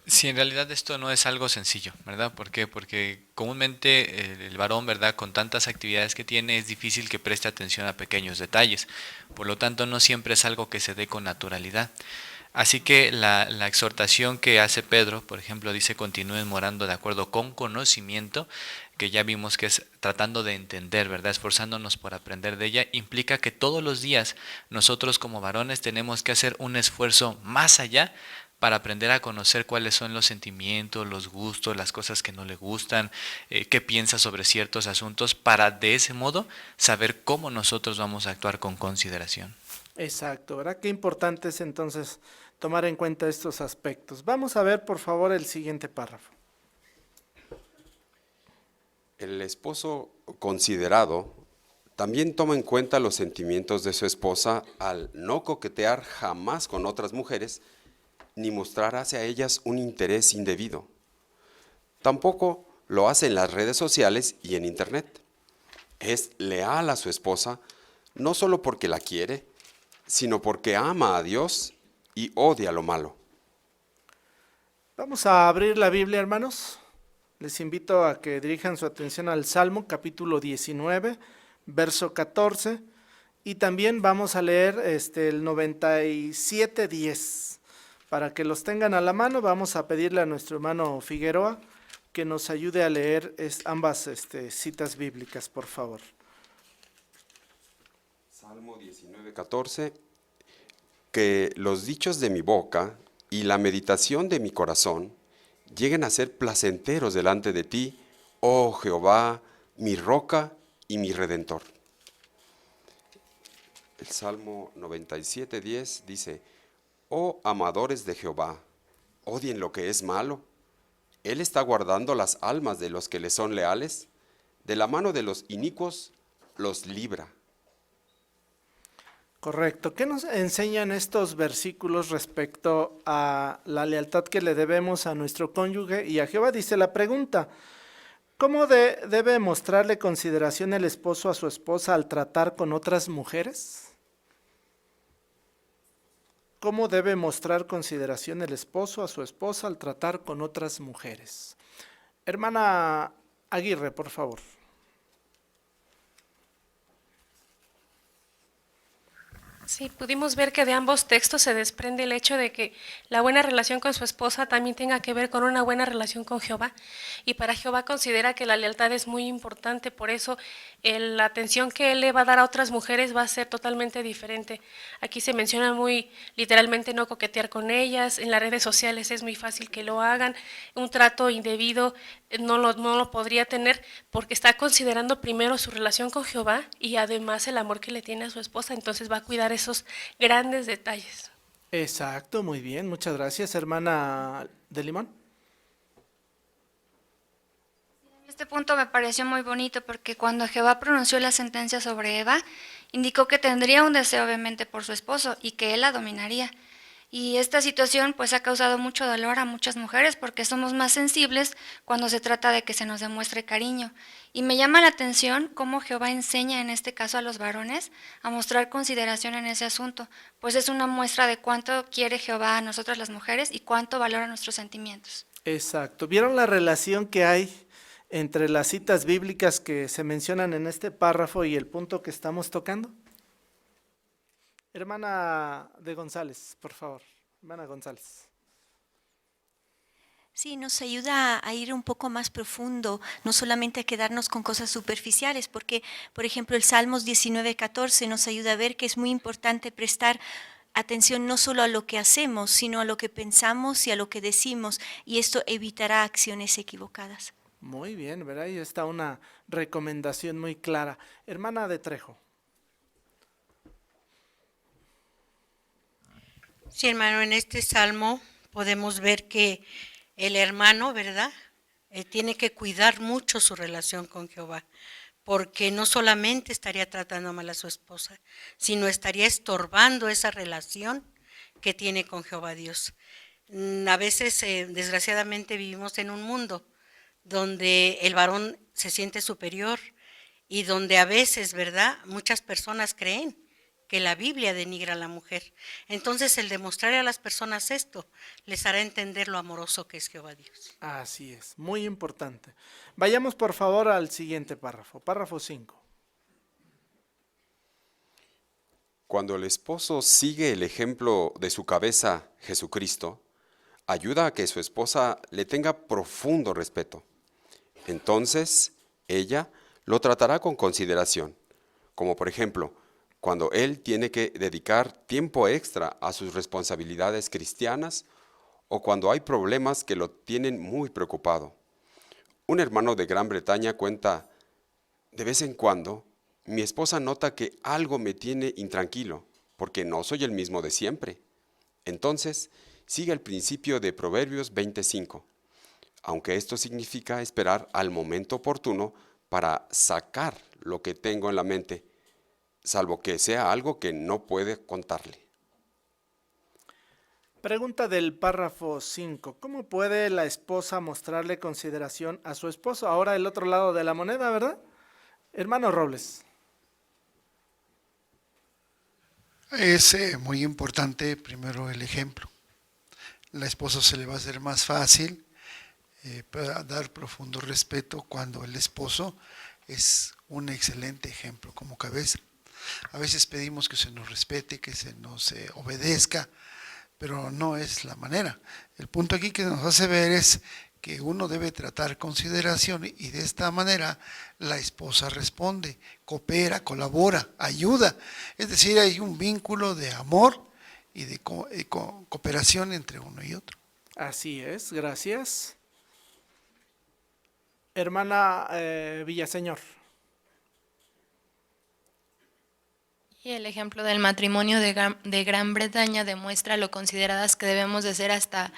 Sí, en realidad esto no es algo sencillo, ¿verdad? ¿Por qué? Porque comúnmente el varón, ¿verdad?, con tantas actividades que tiene, es difícil que preste atención a pequeños detalles. Por lo tanto, no siempre es algo que se dé con naturalidad. Así que la exhortación que hace Pedro, por ejemplo, dice continúen morando de acuerdo con conocimiento, que ya vimos que es tratando de entender, ¿verdad?, esforzándonos por aprender de ella, implica que todos los días nosotros como varones tenemos que hacer un esfuerzo más allá para aprender a conocer cuáles son los sentimientos, los gustos, las cosas que no le gustan, qué piensa sobre ciertos asuntos, para de ese modo saber cómo nosotros vamos a actuar con consideración. Exacto, ¿verdad? Qué importante es entonces tomar en cuenta estos aspectos. Vamos a ver, por favor, el siguiente párrafo. El esposo considerado también toma en cuenta los sentimientos de su esposa al no coquetear jamás con otras mujeres ni mostrar hacia ellas un interés indebido. Tampoco lo hace en las redes sociales y en internet. Es leal a su esposa no solo porque la quiere, sino porque ama a Dios y odia lo malo. Vamos a abrir la Biblia, hermanos. Les invito a que dirijan su atención al Salmo, capítulo 19, verso 14, y también vamos a leer el 97:10. Para que los tengan a la mano, vamos a pedirle a nuestro hermano Figueroa que nos ayude a leer ambas citas bíblicas, por favor. Salmo 19:14, que los dichos de mi boca y la meditación de mi corazón lleguen a ser placenteros delante de ti, oh Jehová, mi roca y mi redentor. El Salmo 97:10 dice, oh amadores de Jehová, odien lo que es malo. Él está guardando las almas de los que le son leales, de la mano de los inicuos los libra. Correcto. ¿Qué nos enseñan estos versículos respecto a la lealtad que le debemos a nuestro cónyuge y a Jehová? Dice la pregunta, ¿cómo debe mostrarle consideración el esposo a su esposa al tratar con otras mujeres? ¿Cómo debe mostrar consideración el esposo a su esposa al tratar con otras mujeres? Hermana Aguirre, por favor. Sí, pudimos ver que de ambos textos se desprende el hecho de que la buena relación con su esposa también tenga que ver con una buena relación con Jehová. Y para Jehová considera que la lealtad es muy importante, por eso la atención que él le va a dar a otras mujeres va a ser totalmente diferente. Aquí se menciona muy literalmente no coquetear con ellas, en las redes sociales es muy fácil que lo hagan, un trato indebido no lo podría tener porque está considerando primero su relación con Jehová y además el amor que le tiene a su esposa, entonces va a cuidar esos grandes detalles. Exacto, muy bien, muchas gracias, hermana de Limón. Este punto me pareció muy bonito porque cuando Jehová pronunció la sentencia sobre Eva, indicó que tendría un deseo obviamente por su esposo y que él la dominaría. Y esta situación pues ha causado mucho dolor a muchas mujeres porque somos más sensibles cuando se trata de que se nos demuestre cariño. Y me llama la atención cómo Jehová enseña en este caso a los varones a mostrar consideración en ese asunto, pues es una muestra de cuánto quiere Jehová a nosotras las mujeres y cuánto valora nuestros sentimientos. Exacto. ¿Vieron la relación que hay entre las citas bíblicas que se mencionan en este párrafo y el punto que estamos tocando? Hermana de González, por favor. Hermana González. Sí, nos ayuda a ir un poco más profundo, no solamente a quedarnos con cosas superficiales, porque, por ejemplo, el Salmos 19:14 nos ayuda a ver que es muy importante prestar atención no solo a lo que hacemos, sino a lo que pensamos y a lo que decimos, y esto evitará acciones equivocadas. Muy bien, ¿verdad? Ahí está una recomendación muy clara. Hermana de Trejo. Sí, hermano, en este salmo podemos ver que el hermano, ¿verdad? Tiene que cuidar mucho su relación con Jehová, porque no solamente estaría tratando mal a su esposa, sino estaría estorbando esa relación que tiene con Jehová Dios. A veces, desgraciadamente, vivimos en un mundo donde el varón se siente superior y donde a veces, ¿verdad?, muchas personas creen que la Biblia denigra a la mujer. Entonces, el demostrarle a las personas esto, les hará entender lo amoroso que es Jehová Dios. Así es, muy importante. Vayamos por favor al siguiente párrafo, párrafo 5. Cuando el esposo sigue el ejemplo de su cabeza, Jesucristo, ayuda a que su esposa le tenga profundo respeto. Entonces, ella lo tratará con consideración, como por ejemplo, cuando él tiene que dedicar tiempo extra a sus responsabilidades cristianas o cuando hay problemas que lo tienen muy preocupado. Un hermano de Gran Bretaña cuenta, de vez en cuando, mi esposa nota que algo me tiene intranquilo, porque no soy el mismo de siempre. Entonces, sigue el principio de Proverbios 25, aunque esto significa esperar al momento oportuno para sacar lo que tengo en la mente, salvo que sea algo que no puede contarle. Pregunta del párrafo 5. ¿Cómo puede la esposa mostrarle consideración a su esposo? Ahora el otro lado de la moneda, ¿verdad? Hermano Robles. Es muy importante primero el ejemplo. La esposa se le va a hacer más fácil para dar profundo respeto cuando el esposo es un excelente ejemplo como cabeza. A veces pedimos que se nos respete, que se nos obedezca, pero no es la manera. El punto aquí que nos hace ver es que uno debe tratar consideración y de esta manera la esposa responde, coopera, colabora, ayuda. Es decir, hay un vínculo de amor y de cooperación entre uno y otro. Así es, gracias. Hermana Villaseñor. Sí, el ejemplo del matrimonio de Gran Bretaña demuestra lo consideradas que debemos de ser hasta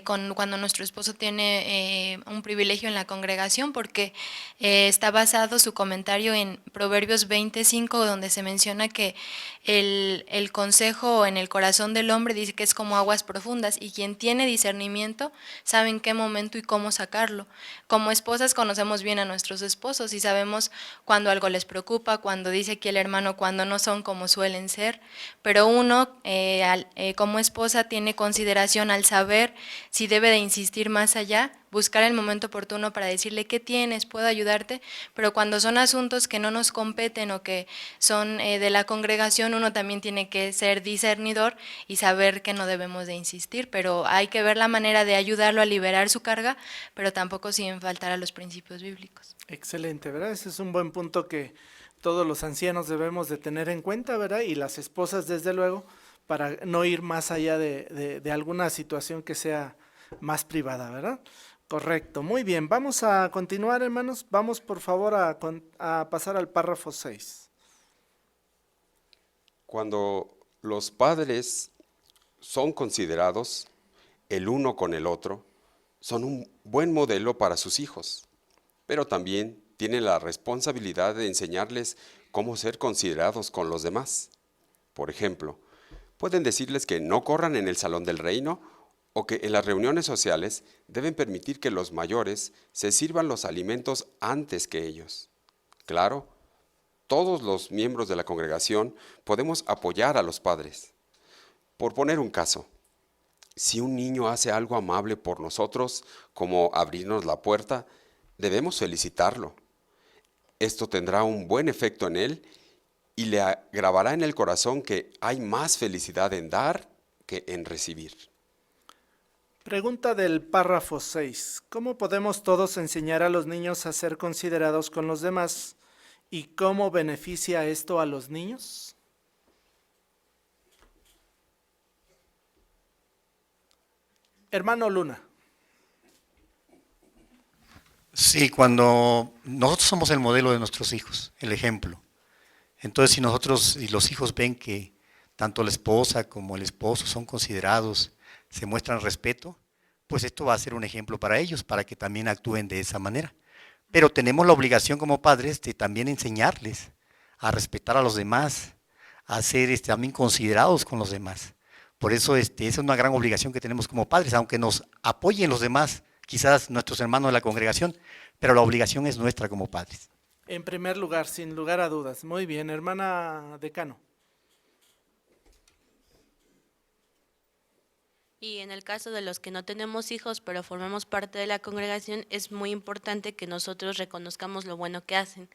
cuando nuestro esposo tiene un privilegio en la congregación, porque está basado su comentario en Proverbios 25, donde se menciona que el consejo en el corazón del hombre dice que es como aguas profundas, y quien tiene discernimiento sabe en qué momento y cómo sacarlo. Como esposas conocemos bien a nuestros esposos y sabemos cuando algo les preocupa, cuando dice aquí el hermano, cuando no son como suelen ser, pero uno como esposa tiene consideración al saber si debe de insistir más allá, buscar el momento oportuno para decirle qué tienes, puedo ayudarte, pero cuando son asuntos que no nos competen o que son de la congregación, uno también tiene que ser discernidor y saber que no debemos de insistir, pero hay que ver la manera de ayudarlo a liberar su carga, pero tampoco sin faltar a los principios bíblicos. Excelente, ¿verdad? Ese es un buen punto que todos los ancianos debemos de tener en cuenta, ¿verdad? Y las esposas, desde luego, para no ir más allá de alguna situación que sea más privada, ¿verdad? Correcto, muy bien. Vamos a continuar, hermanos. Vamos, por favor, a pasar al párrafo 6. Cuando los padres son considerados el uno con el otro, son un buen modelo para sus hijos, pero también tienen la responsabilidad de enseñarles cómo ser considerados con los demás. Por ejemplo, pueden decirles que no corran en el salón del reino o que en las reuniones sociales deben permitir que los mayores se sirvan los alimentos antes que ellos. Claro, todos los miembros de la congregación podemos apoyar a los padres. Por poner un caso, si un niño hace algo amable por nosotros, como abrirnos la puerta, debemos felicitarlo. Esto tendrá un buen efecto en él y le grabará en el corazón que hay más felicidad en dar que en recibir. Pregunta del párrafo 6. ¿Cómo podemos todos enseñar a los niños a ser considerados con los demás? ¿Y cómo beneficia esto a los niños? Hermano Luna. Sí, cuando nosotros somos el modelo de nuestros hijos, el ejemplo. Entonces, si nosotros y los hijos ven que tanto la esposa como el esposo son considerados, se muestran respeto, pues esto va a ser un ejemplo para ellos, para que también actúen de esa manera. Pero tenemos la obligación como padres de también enseñarles a respetar a los demás, a ser también considerados con los demás. Por eso esa es una gran obligación que tenemos como padres, aunque nos apoyen los demás, quizás nuestros hermanos de la congregación, pero la obligación es nuestra como padres. En primer lugar, sin lugar a dudas. Muy bien, hermana Decano. Y en el caso de los que no tenemos hijos, pero formamos parte de la congregación, es muy importante que nosotros reconozcamos lo bueno que hacen.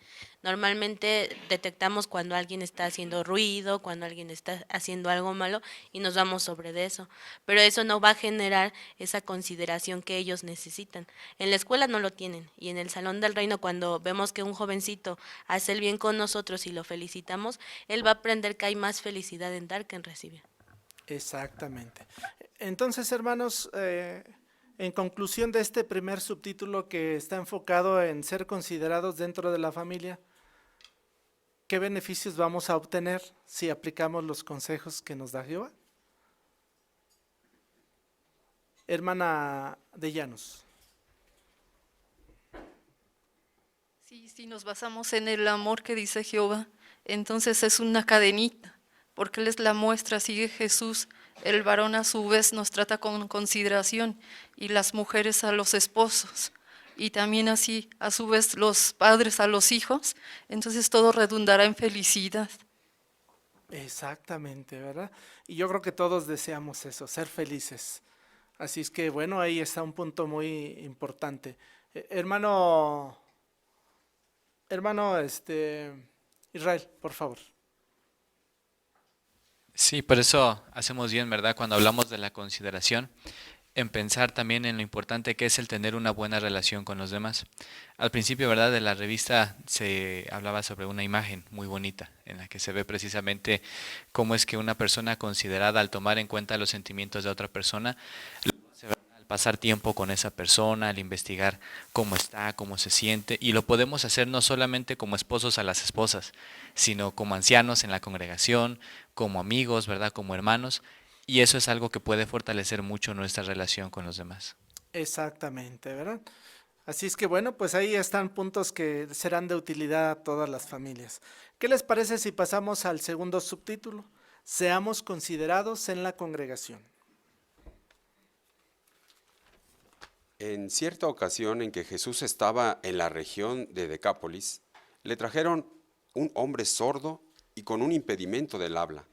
Normalmente detectamos cuando alguien está haciendo ruido, cuando alguien está haciendo algo malo y nos vamos sobre de eso. Pero eso no va a generar esa consideración que ellos necesitan. En la escuela no lo tienen y en el salón del reino, cuando vemos que un jovencito hace el bien con nosotros y lo felicitamos, él va a aprender que hay más felicidad en dar que en recibir. Exactamente. Entonces, hermanos, en conclusión de este primer subtítulo que está enfocado en ser considerados dentro de la familia, ¿qué beneficios vamos a obtener si aplicamos los consejos que nos da Jehová? Hermana de Llanos. Sí, si nos basamos en el amor que dice Jehová, entonces es una cadenita, porque Él es la muestra, sigue Jesús. El varón a su vez nos trata con consideración y las mujeres a los esposos y también así a su vez los padres a los hijos, entonces todo redundará en felicidad. Exactamente, ¿verdad? Y yo creo que todos deseamos eso, ser felices. Así es que bueno, ahí está un punto muy importante. Hermano Israel, por favor. Sí, por eso hacemos bien, ¿verdad? Cuando hablamos de la consideración, en pensar también en lo importante que es el tener una buena relación con los demás. Al principio, ¿verdad?, de la revista se hablaba sobre una imagen muy bonita en la que se ve precisamente cómo es que una persona considerada, al tomar en cuenta los sentimientos de otra persona, lo hace al pasar tiempo con esa persona, al investigar cómo está, cómo se siente, y lo podemos hacer no solamente como esposos a las esposas, sino como ancianos en la congregación, como amigos, ¿verdad? Como hermanos, y eso es algo que puede fortalecer mucho nuestra relación con los demás. Exactamente, ¿verdad? Así es que bueno, pues ahí están puntos que serán de utilidad a todas las familias. ¿Qué les parece si pasamos al segundo subtítulo? Seamos considerados en la congregación. En cierta ocasión en que Jesús estaba en la región de Decápolis, le trajeron un hombre sordo y con un impedimento del habla.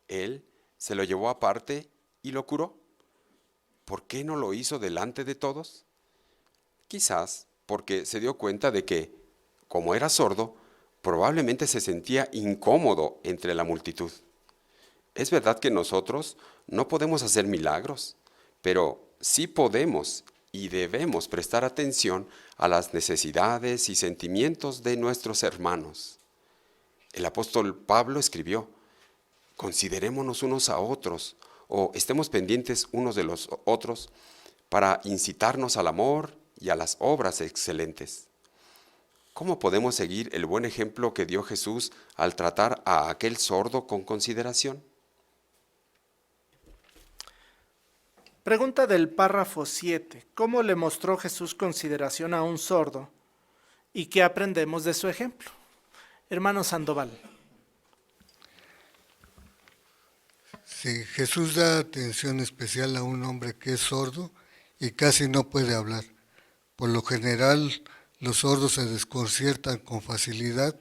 Él se lo llevó aparte y lo curó. ¿Por qué no lo hizo delante de todos? Quizás porque se dio cuenta de que, como era sordo, probablemente se sentía incómodo entre la multitud. Es verdad que nosotros no podemos hacer milagros, pero sí podemos y debemos prestar atención a las necesidades y sentimientos de nuestros hermanos. El apóstol Pablo escribió: considerémonos unos a otros, o estemos pendientes unos de los otros, para incitarnos al amor y a las obras excelentes. ¿Cómo podemos seguir el buen ejemplo que dio Jesús al tratar a aquel sordo con consideración? Pregunta del párrafo 7. ¿Cómo le mostró Jesús consideración a un sordo y qué aprendemos de su ejemplo? Hermano Sandoval. Sí, Jesús da atención especial a un hombre que es sordo y casi no puede hablar. Por lo general, los sordos se desconciertan con facilidad,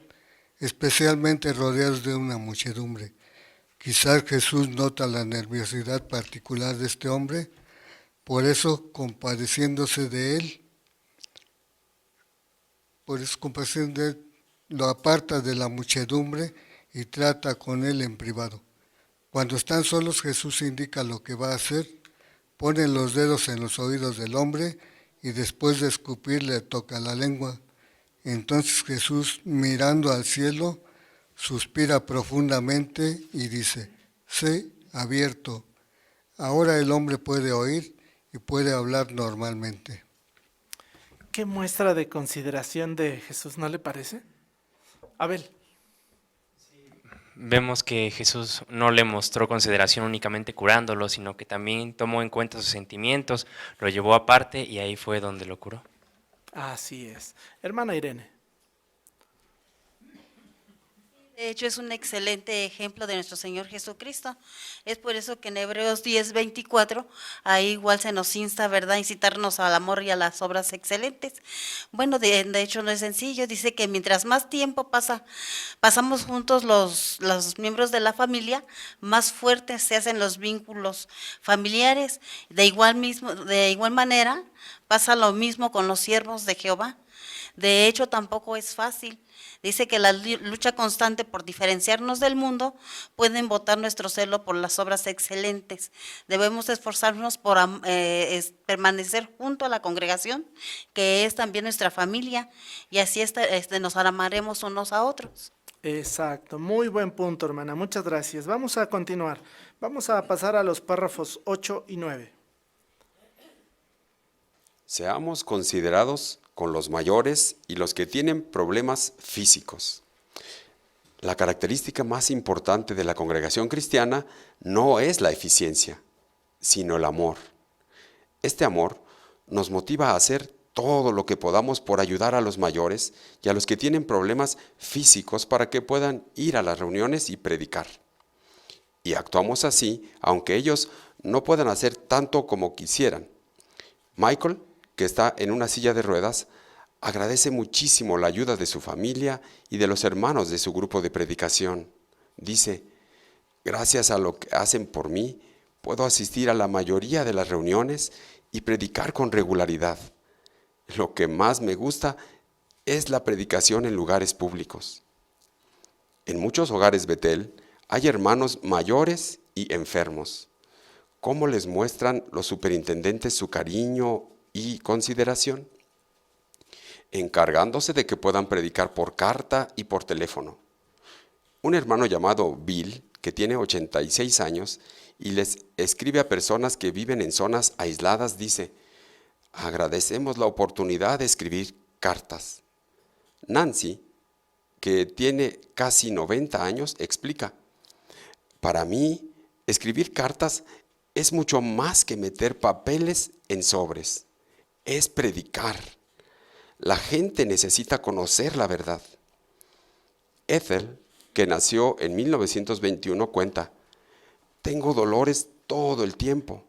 especialmente rodeados de una muchedumbre. Quizás Jesús nota la nerviosidad particular de este hombre, por eso compadeciéndose de él, lo aparta de la muchedumbre y trata con él en privado. Cuando están solos, Jesús indica lo que va a hacer, pone los dedos en los oídos del hombre y después de escupir le toca la lengua. Entonces Jesús, mirando al cielo, suspira profundamente y dice: sé abierto. Ahora el hombre puede oír y puede hablar normalmente. Qué muestra de consideración de Jesús, ¿no le parece? Abel. Vemos que Jesús no le mostró consideración únicamente curándolo, sino que también tomó en cuenta sus sentimientos, lo llevó aparte y ahí fue donde lo curó. Así es. Hermana Irene. De hecho, es un excelente ejemplo de nuestro Señor Jesucristo. Es por eso que en Hebreos 10:24, ahí igual se nos insta, ¿verdad?, incitarnos al amor y a las obras excelentes. Bueno, de hecho no es sencillo, dice que mientras más tiempo pasamos juntos los miembros de la familia, más fuertes se hacen los vínculos familiares. De igual manera, pasa lo mismo con los siervos de Jehová. De hecho, tampoco es fácil. Dice que la lucha constante por diferenciarnos del mundo puede embotar nuestro celo por las obras excelentes. Debemos esforzarnos por permanecer junto a la congregación, que es también nuestra familia, y así nos amaremos unos a otros. Exacto, muy buen punto, hermana, muchas gracias. Vamos a continuar, vamos a pasar a los párrafos 8 y 9. Seamos considerados con los mayores y los que tienen problemas físicos. La característica más importante de la congregación cristiana no es la eficiencia, sino el amor. Este amor nos motiva a hacer todo lo que podamos por ayudar a los mayores y a los que tienen problemas físicos para que puedan ir a las reuniones y predicar. Y actuamos así, aunque ellos no puedan hacer tanto como quisieran. Michael, que está en una silla de ruedas, agradece muchísimo la ayuda de su familia y de los hermanos de su grupo de predicación. Dice: gracias a lo que hacen por mí, puedo asistir a la mayoría de las reuniones y predicar con regularidad. Lo que más me gusta es la predicación en lugares públicos. En muchos hogares Betel hay hermanos mayores y enfermos. ¿Cómo les muestran los superintendentes su cariño y consideración? Encargándose de que puedan predicar por carta y por teléfono. Un hermano llamado Bill, que tiene 86 años y les escribe a personas que viven en zonas aisladas, dice: agradecemos la oportunidad de escribir cartas. Nancy, que tiene casi 90 años, explica: para mí, escribir cartas es mucho más que meter papeles en sobres. Es predicar. La gente necesita conocer la verdad. Ethel, que nació en 1921, cuenta: tengo dolores todo el tiempo.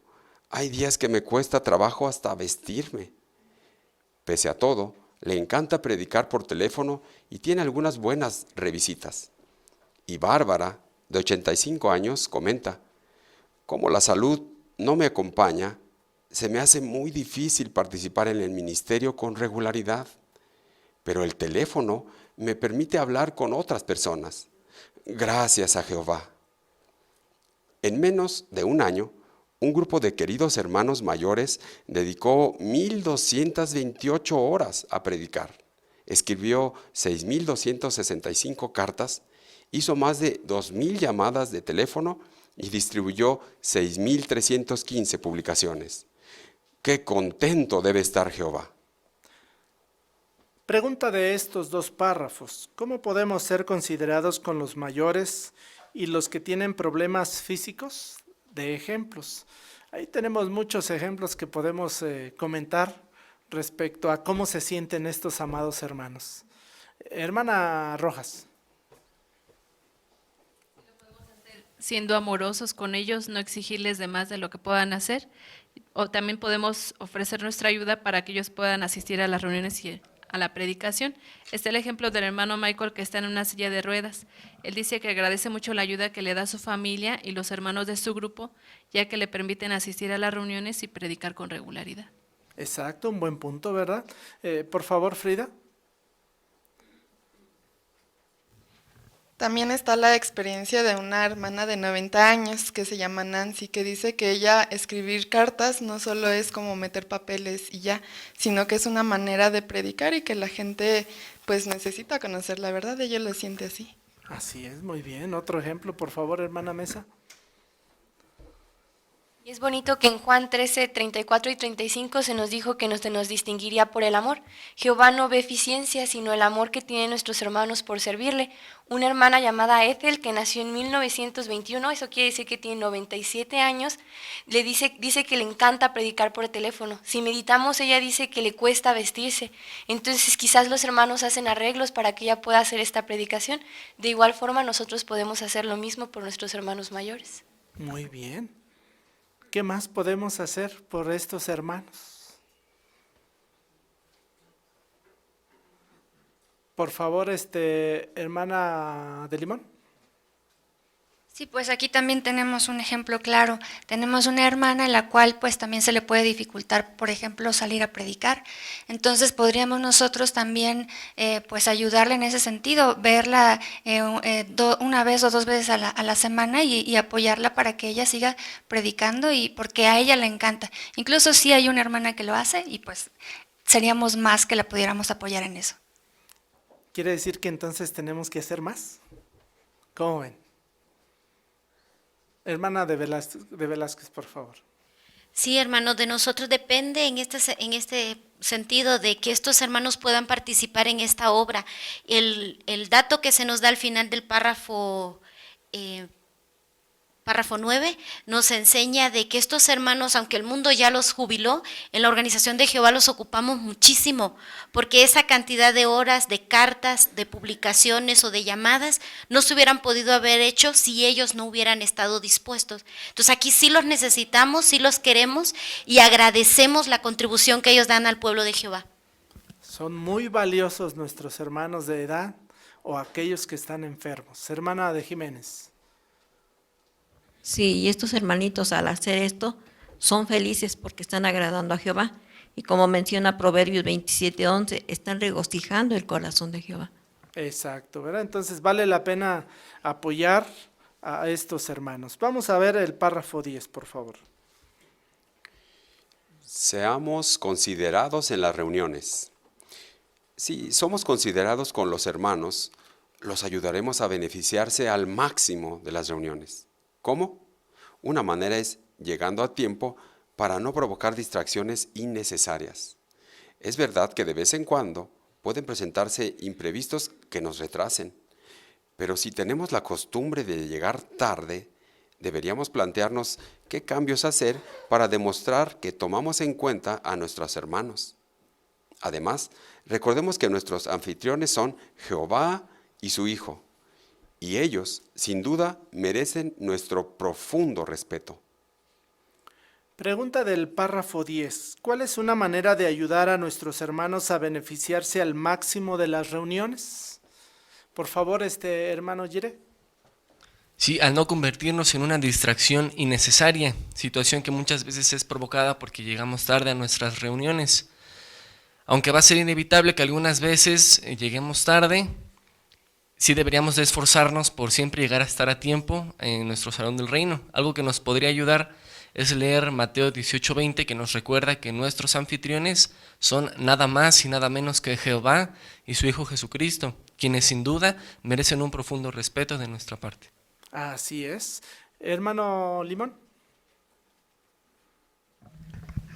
Hay días que me cuesta trabajo hasta vestirme. Pese a todo, le encanta predicar por teléfono y tiene algunas buenas revisitas. Y Bárbara, de 85 años, comenta: como la salud no me acompaña, se me hace muy difícil participar en el ministerio con regularidad, pero el teléfono me permite hablar con otras personas. Gracias a Jehová. En menos de un año, un grupo de queridos hermanos mayores dedicó 1,228 horas a predicar. Escribió 6,265 cartas, hizo más de 2,000 llamadas de teléfono y distribuyó 6,315 publicaciones. ¡Qué contento debe estar Jehová! Pregunta de estos dos párrafos: ¿cómo podemos ser considerados con los mayores y los que tienen problemas físicos? De ejemplos. Ahí tenemos muchos ejemplos que podemos comentar respecto a cómo se sienten estos amados hermanos. Hermana Rojas. Siendo amorosos con ellos, no exigirles de más de lo que puedan hacer, o también podemos ofrecer nuestra ayuda para que ellos puedan asistir a las reuniones y a la predicación. Está el ejemplo del hermano Michael, que está en una silla de ruedas. Él dice que agradece mucho la ayuda que le da su familia y los hermanos de su grupo, ya que le permiten asistir a las reuniones y predicar con regularidad. Exacto, un buen punto, ¿verdad? Por favor, Frida. También está la experiencia de una hermana de 90 años que se llama Nancy, que dice que ella escribir cartas no solo es como meter papeles y ya, sino que es una manera de predicar y que la gente pues necesita conocer la verdad. Ella lo siente así. Así es, muy bien. Otro ejemplo, por favor, hermana Mesa. Y es bonito que en Juan 13, 34 y 35 se nos dijo que se nos distinguiría por el amor. Jehová no ve eficiencia, sino el amor que tienen nuestros hermanos por servirle. Una hermana llamada Ethel, que nació en 1921, eso quiere decir que tiene 97 años, dice que le encanta predicar por teléfono. Si meditamos, ella dice que le cuesta vestirse. Entonces quizás los hermanos hacen arreglos para que ella pueda hacer esta predicación. De igual forma, nosotros podemos hacer lo mismo por nuestros hermanos mayores. Muy bien. ¿Qué más podemos hacer por estos hermanos? Por favor, hermana de Limón. Sí, pues aquí también tenemos un ejemplo claro. Tenemos una hermana en la cual pues también se le puede dificultar, por ejemplo, salir a predicar. Entonces podríamos nosotros también pues ayudarle en ese sentido, verla una vez o dos veces a la semana y apoyarla para que ella siga predicando, y porque a ella le encanta. Incluso sí hay una hermana que lo hace y pues seríamos más que la pudiéramos apoyar en eso. ¿Quiere decir que entonces tenemos que hacer más? ¿Cómo ven? Hermana de Velázquez, por favor. Sí, hermano, de nosotros depende en este sentido de que estos hermanos puedan participar en esta obra. El dato que se nos da al final del párrafo 9, nos enseña de que estos hermanos, aunque el mundo ya los jubiló, en la organización de Jehová los ocupamos muchísimo, porque esa cantidad de horas, de cartas, de publicaciones o de llamadas, no se hubieran podido haber hecho si ellos no hubieran estado dispuestos. Entonces aquí sí los necesitamos, sí los queremos y agradecemos la contribución que ellos dan al pueblo de Jehová. Son muy valiosos nuestros hermanos de edad o aquellos que están enfermos. Hermana de Jiménez. Sí, y estos hermanitos al hacer esto son felices porque están agradando a Jehová. Y como menciona Proverbios 27:11, están regocijando el corazón de Jehová. Exacto, ¿verdad? Entonces vale la pena apoyar a estos hermanos. Vamos a ver el párrafo 10, por favor. Seamos considerados en las reuniones. Si somos considerados con los hermanos, los ayudaremos a beneficiarse al máximo de las reuniones. ¿Cómo? Una manera es llegando a tiempo para no provocar distracciones innecesarias. Es verdad que de vez en cuando pueden presentarse imprevistos que nos retrasen, pero si tenemos la costumbre de llegar tarde, deberíamos plantearnos qué cambios hacer para demostrar que tomamos en cuenta a nuestros hermanos. Además, recordemos que nuestros anfitriones son Jehová y su Hijo, y ellos, sin duda, merecen nuestro profundo respeto. Pregunta del párrafo 10. ¿Cuál es una manera de ayudar a nuestros hermanos a beneficiarse al máximo de las reuniones? Por favor, hermano Yire. Sí, al no convertirnos en una distracción innecesaria, situación que muchas veces es provocada porque llegamos tarde a nuestras reuniones. Aunque va a ser inevitable que algunas veces lleguemos tarde, sí deberíamos de esforzarnos por siempre llegar a estar a tiempo en nuestro salón del reino. Algo que nos podría ayudar es leer Mateo 18:20, que nos recuerda que nuestros anfitriones son nada más y nada menos que Jehová y su Hijo Jesucristo, quienes sin duda merecen un profundo respeto de nuestra parte. Así es. Hermano Limón.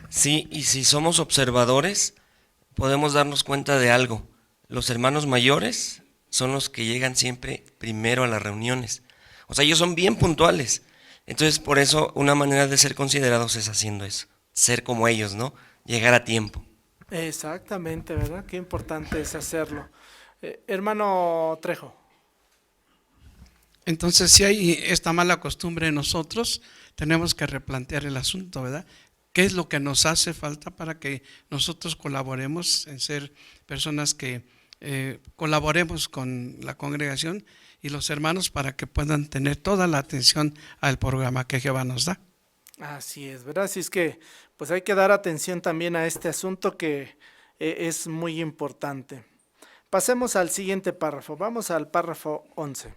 Sí, y si somos observadores, podemos darnos cuenta de algo. Los hermanos mayores son los que llegan siempre primero a las reuniones. O sea, ellos son bien puntuales. Entonces, por eso, una manera de ser considerados es haciendo eso. Ser como ellos, ¿no? Llegar a tiempo. Exactamente, ¿verdad? Qué importante es hacerlo. Hermano Trejo. Entonces, si hay esta mala costumbre en nosotros, tenemos que replantear el asunto, ¿verdad? ¿Qué es lo que nos hace falta para que nosotros colaboremos en ser personas que colaboremos con la congregación y los hermanos para que puedan tener toda la atención al programa que Jehová nos da? Así es, ¿verdad? Así es que pues hay que dar atención también a este asunto que es muy importante. Pasemos al siguiente párrafo. Vamos al párrafo 11.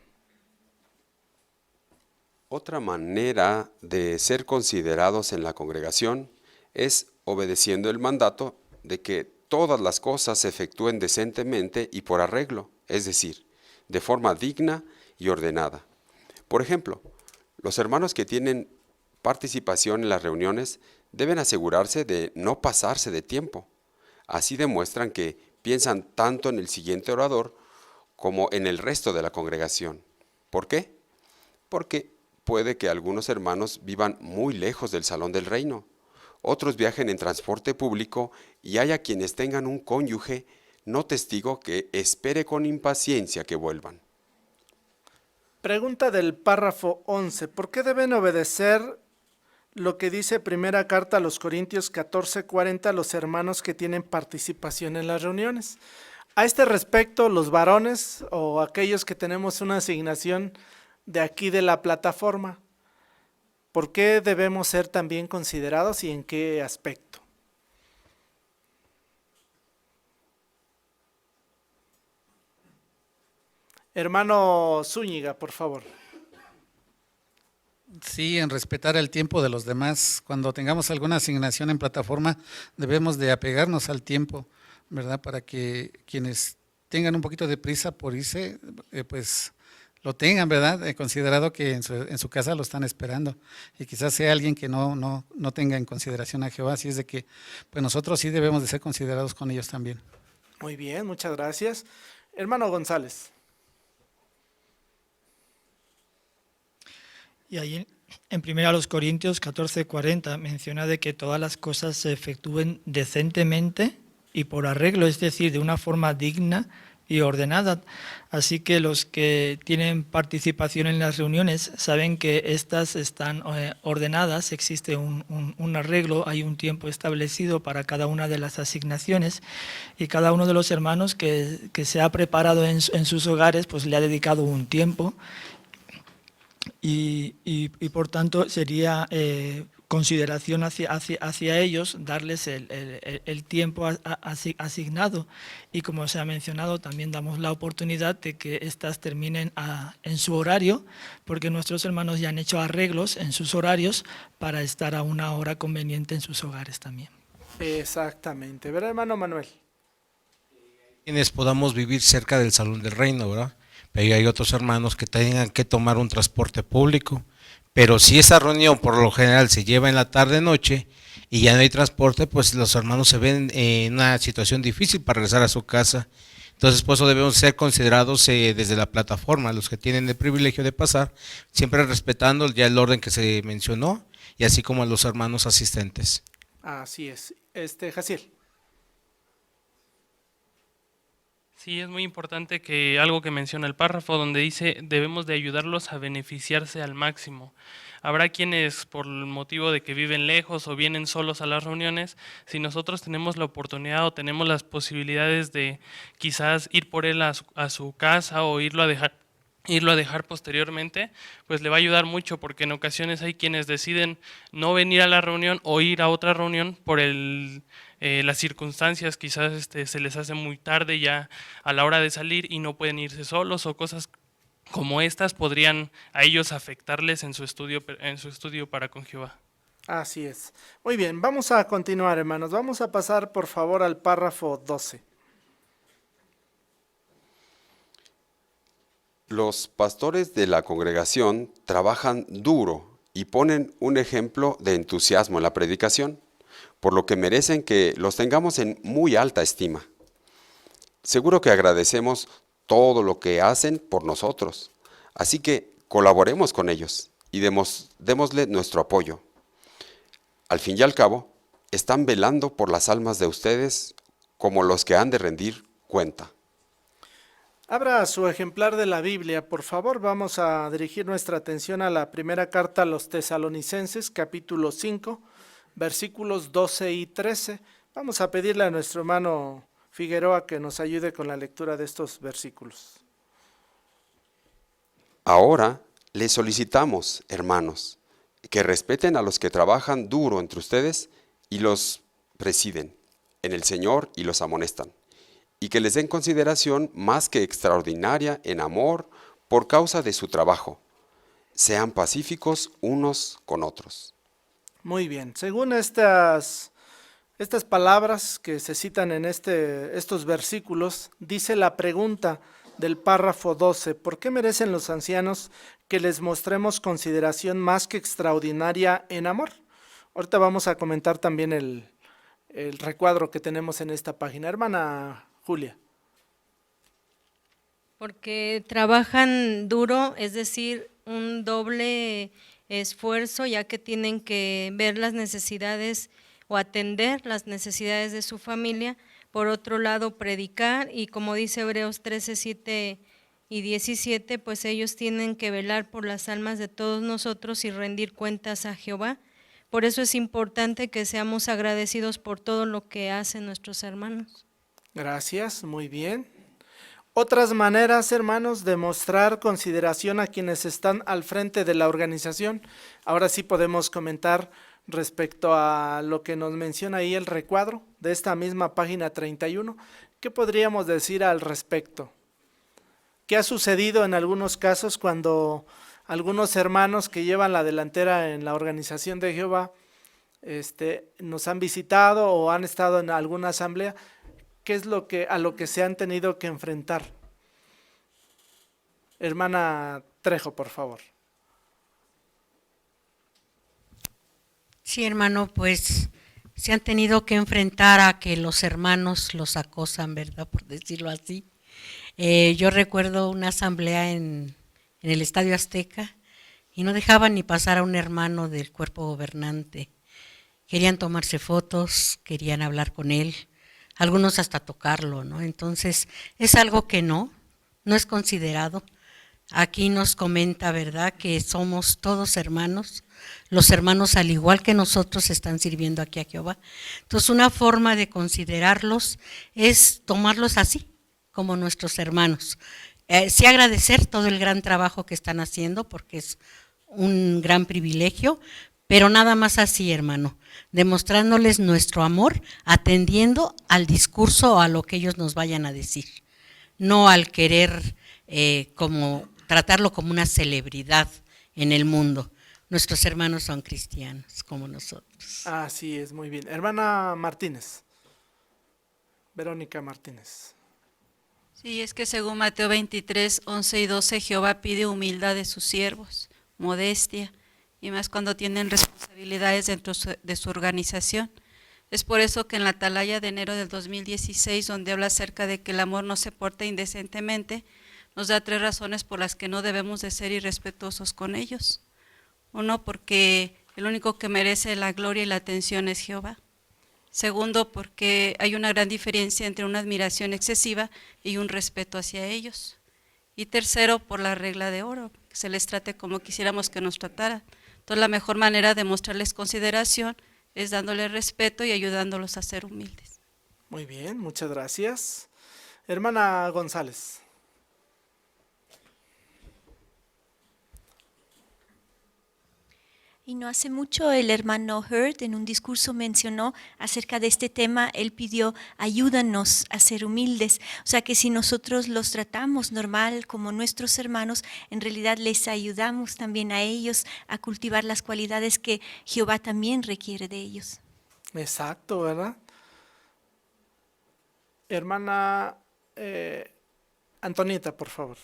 Otra manera de ser considerados en la congregación es obedeciendo el mandato de que todas las cosas se efectúen decentemente y por arreglo, es decir, de forma digna y ordenada. Por ejemplo, los hermanos que tienen participación en las reuniones deben asegurarse de no pasarse de tiempo. Así demuestran que piensan tanto en el siguiente orador como en el resto de la congregación. ¿Por qué? Porque puede que algunos hermanos vivan muy lejos del salón del reino, otros viajen en transporte público y haya quienes tengan un cónyuge no testigo que espere con impaciencia que vuelvan. Pregunta del párrafo 11. ¿Por qué deben obedecer lo que dice primera carta a los Corintios 14:40 los hermanos que tienen participación en las reuniones? A este respecto, los varones o aquellos que tenemos una asignación de aquí de la plataforma, ¿por qué debemos ser también considerados y en qué aspecto? Hermano Zúñiga, por favor. Sí, en respetar el tiempo de los demás. Cuando tengamos alguna asignación en plataforma, debemos de apegarnos al tiempo, ¿verdad? Para que quienes tengan un poquito de prisa por irse, pues lo tengan, ¿verdad? Considerado que en su casa lo están esperando. Y quizás sea alguien que no tenga en consideración a Jehová. Así es de que pues nosotros sí debemos de ser considerados con ellos también. Muy bien, muchas gracias. Hermano González. Y ahí en 1 Corintios 14:40 menciona de que todas las cosas se efectúen decentemente y por arreglo, es decir, de una forma digna y ordenada. Así que los que tienen participación en las reuniones saben que estas están ordenadas, existe un arreglo, hay un tiempo establecido para cada una de las asignaciones y cada uno de los hermanos que se ha preparado en sus hogares pues le ha dedicado un tiempo. Y por tanto sería consideración hacia ellos darles el tiempo asignado y como se ha mencionado también damos la oportunidad de que éstas terminen en su horario porque nuestros hermanos ya han hecho arreglos en sus horarios para estar a una hora conveniente en sus hogares también. Exactamente, ¿verdad, hermano Manuel? Quienes podamos vivir cerca del salón del reino, ¿verdad? Pero hay otros hermanos que tengan que tomar un transporte público Pero si esa reunión por lo general se lleva en la tarde-noche y ya no hay transporte, pues los hermanos se ven en una situación difícil para regresar a su casa. Entonces, por eso debemos ser considerados desde la plataforma, los que tienen el privilegio de pasar, siempre respetando ya el orden que se mencionó, y así como a los hermanos asistentes. Así es. Jaciel. Sí, es muy importante que algo que menciona el párrafo donde dice debemos de ayudarlos a beneficiarse al máximo. Habrá quienes por el motivo de que viven lejos o vienen solos a las reuniones, si nosotros tenemos la oportunidad o tenemos las posibilidades de quizás ir por él a su casa o irlo a dejar posteriormente, pues le va a ayudar mucho, porque en ocasiones hay quienes deciden no venir a la reunión o ir a otra reunión por las circunstancias, quizás se les hace muy tarde ya a la hora de salir y no pueden irse solos, o cosas como estas podrían a ellos afectarles en su estudio para con Jehová. Así es. Muy bien, vamos a continuar, hermanos. Vamos a pasar, por favor, al párrafo 12. Los pastores de la congregación trabajan duro y ponen un ejemplo de entusiasmo en la predicación, por lo que merecen que los tengamos en muy alta estima. Seguro que agradecemos todo lo que hacen por nosotros, así que colaboremos con ellos y démosle nuestro apoyo. Al fin y al cabo, están velando por las almas de ustedes como los que han de rendir cuenta. Abra su ejemplar de la Biblia, por favor. Vamos a dirigir nuestra atención a la primera carta a los Tesalonicenses, capítulo 5, versículos 12 y 13. Vamos a pedirle a nuestro hermano Figueroa que nos ayude con la lectura de estos versículos. Ahora les solicitamos, hermanos, que respeten a los que trabajan duro entre ustedes y los presiden en el Señor y los amonestan, y que les den consideración más que extraordinaria en amor por causa de su trabajo. Sean pacíficos unos con otros. Muy bien, según estas palabras que se citan en estos versículos, dice la pregunta del párrafo 12, ¿por qué merecen los ancianos que les mostremos consideración más que extraordinaria en amor? Ahorita vamos a comentar también el recuadro que tenemos en esta página. Hermana Julia. Porque trabajan duro, es decir, un doble esfuerzo, ya que tienen que ver las necesidades o atender las necesidades de su familia. Por otro lado, predicar, y como dice Hebreos 13, 7 y 17, pues ellos tienen que velar por las almas de todos nosotros y rendir cuentas a Jehová. Por eso es importante que seamos agradecidos por todo lo que hacen nuestros hermanos. Gracias, muy bien. Otras maneras, hermanos, de mostrar consideración a quienes están al frente de la organización. Ahora sí podemos comentar respecto a lo que nos menciona ahí el recuadro de esta misma página 31. ¿Qué podríamos decir al respecto? ¿Qué ha sucedido en algunos casos cuando algunos hermanos que llevan la delantera en la organización de Jehová nos han visitado o han estado en alguna asamblea? ¿Qué es a lo que se han tenido que enfrentar? Hermana Trejo, por favor. Sí, hermano, pues se han tenido que enfrentar a que los hermanos los acosan, ¿verdad? Por decirlo así. Yo recuerdo una asamblea en el Estadio Azteca y no dejaban ni pasar a un hermano del cuerpo gobernante. Querían tomarse fotos, querían hablar con él, algunos hasta tocarlo, ¿no? Entonces, es algo que no es considerado. Aquí nos comenta, ¿verdad?, que somos todos hermanos. Los hermanos, al igual que nosotros, están sirviendo aquí a Jehová. Entonces, una forma de considerarlos es tomarlos así, como nuestros hermanos. Sí agradecer todo el gran trabajo que están haciendo, porque es un gran privilegio, pero nada más así, hermano, demostrándoles nuestro amor, atendiendo al discurso o a lo que ellos nos vayan a decir, no al querer como tratarlo como una celebridad en el mundo. Nuestros hermanos son cristianos, como nosotros. Así es, muy bien. Hermana Martínez, Verónica Martínez. Sí, es que según Mateo 23, 11 y 12, Jehová pide humildad de sus siervos, modestia, y más cuando tienen responsabilidades dentro de su organización. Es por eso que en la atalaya de enero del 2016, donde habla acerca de que el amor no se porta indecentemente, nos da 3 razones por las que no debemos de ser irrespetuosos con ellos. 1, porque el único que merece la gloria y la atención es Jehová. 2, porque hay una gran diferencia entre una admiración excesiva y un respeto hacia ellos. Y 3, por la regla de oro, que se les trate como quisiéramos que nos trataran. Entonces la mejor manera de mostrarles consideración es dándoles respeto y ayudándolos a ser humildes. Muy bien, muchas gracias. Hermana González. Y no hace mucho el hermano Hurt en un discurso mencionó acerca de este tema, él pidió ayúdanos a ser humildes, o sea que si nosotros los tratamos normal como nuestros hermanos, en realidad les ayudamos también a ellos a cultivar las cualidades que Jehová también requiere de ellos. Exacto, ¿verdad? Hermana Antonieta, por favor.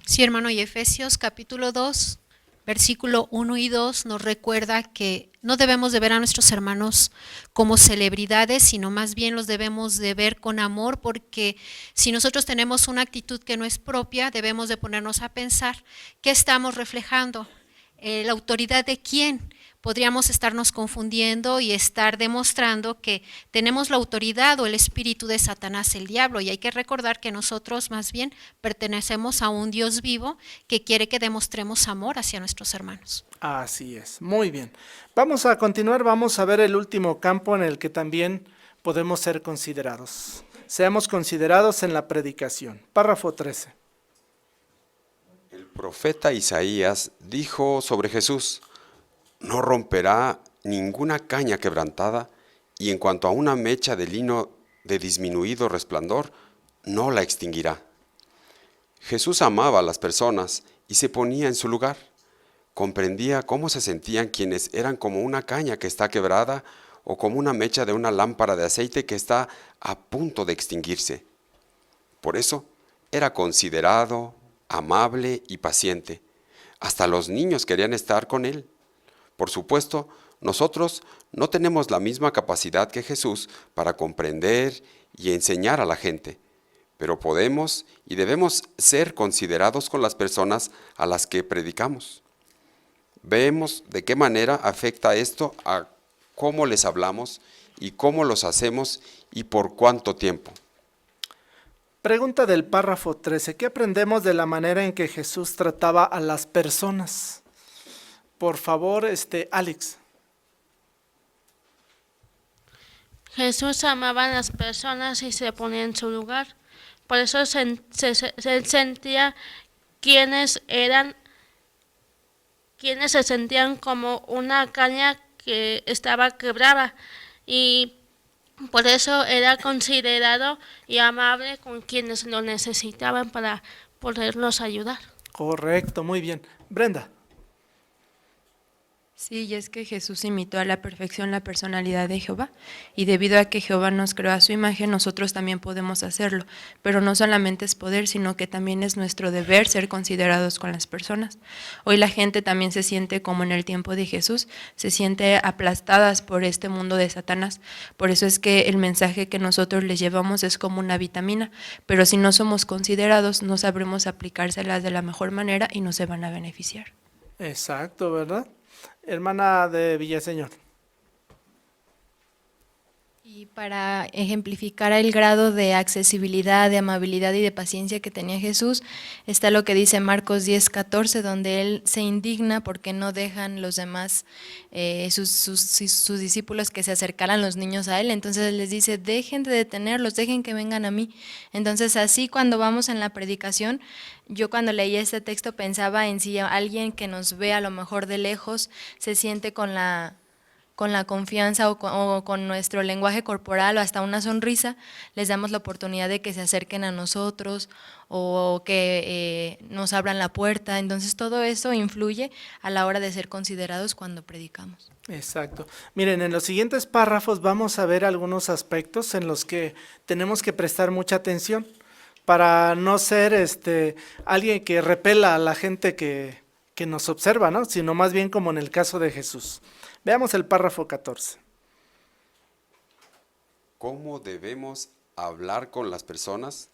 Sí, hermano, y Efesios capítulo 2, versículo 1 y 2 nos recuerda que no debemos de ver a nuestros hermanos como celebridades, sino más bien los debemos de ver con amor, porque si nosotros tenemos una actitud que no es propia, debemos de ponernos a pensar qué estamos reflejando, la autoridad de quién. Podríamos estarnos confundiendo y estar demostrando que tenemos la autoridad o el espíritu de Satanás, el diablo, y hay que recordar que nosotros más bien pertenecemos a un Dios vivo que quiere que demostremos amor hacia nuestros hermanos. Así es, muy bien. Vamos a continuar, vamos a ver el último campo en el que también podemos ser considerados. Seamos considerados en la predicación. Párrafo 13. El profeta Isaías dijo sobre Jesús: no romperá ninguna caña quebrantada, y en cuanto a una mecha de lino de disminuido resplandor, no la extinguirá. Jesús amaba a las personas y se ponía en su lugar. Comprendía cómo se sentían quienes eran como una caña que está quebrada o como una mecha de una lámpara de aceite que está a punto de extinguirse. Por eso era considerado, amable y paciente. Hasta los niños querían estar con él. Por supuesto, nosotros no tenemos la misma capacidad que Jesús para comprender y enseñar a la gente, pero podemos y debemos ser considerados con las personas a las que predicamos. Vemos de qué manera afecta esto a cómo les hablamos y cómo los hacemos y por cuánto tiempo. Pregunta del párrafo 13. ¿Qué aprendemos de la manera en que Jesús trataba a las personas? Por favor, Alex. Jesús amaba a las personas y se ponía en su lugar. Por eso él sentía quienes se sentían como una caña que estaba quebrada, y por eso era considerado y amable con quienes lo necesitaban para poderlos ayudar. Correcto, muy bien. Brenda. Sí, y es que Jesús imitó a la perfección la personalidad de Jehová, y debido a que Jehová nos creó a su imagen, nosotros también podemos hacerlo, pero no solamente es poder, sino que también es nuestro deber ser considerados con las personas. Hoy la gente también se siente como en el tiempo de Jesús, se siente aplastadas por este mundo de Satanás. Por eso es que el mensaje que nosotros les llevamos es como una vitamina, pero si no somos considerados, no sabremos aplicárselas de la mejor manera y no se van a beneficiar. Exacto, ¿verdad? Hermana de Villaseñor. Y para ejemplificar el grado de accesibilidad, de amabilidad y de paciencia que tenía Jesús, está lo que dice Marcos 10:14, donde él se indigna porque no dejan los demás, sus discípulos, que se acercaran los niños a él. Entonces él les dice: dejen de detenerlos, dejen que vengan a mí. Entonces así, cuando vamos en la predicación, yo cuando leía este texto pensaba en si alguien que nos ve a lo mejor de lejos se siente con la confianza o con nuestro lenguaje corporal o hasta una sonrisa, les damos la oportunidad de que se acerquen a nosotros o que nos abran la puerta. Entonces todo eso influye a la hora de ser considerados cuando predicamos. Exacto. Miren, en los siguientes párrafos vamos a ver algunos aspectos en los que tenemos que prestar mucha atención para no ser alguien que repela a la gente que que nos observa, ¿no? Sino más bien como en el caso de Jesús. Veamos el párrafo 14. ¿Cómo debemos hablar con las personas?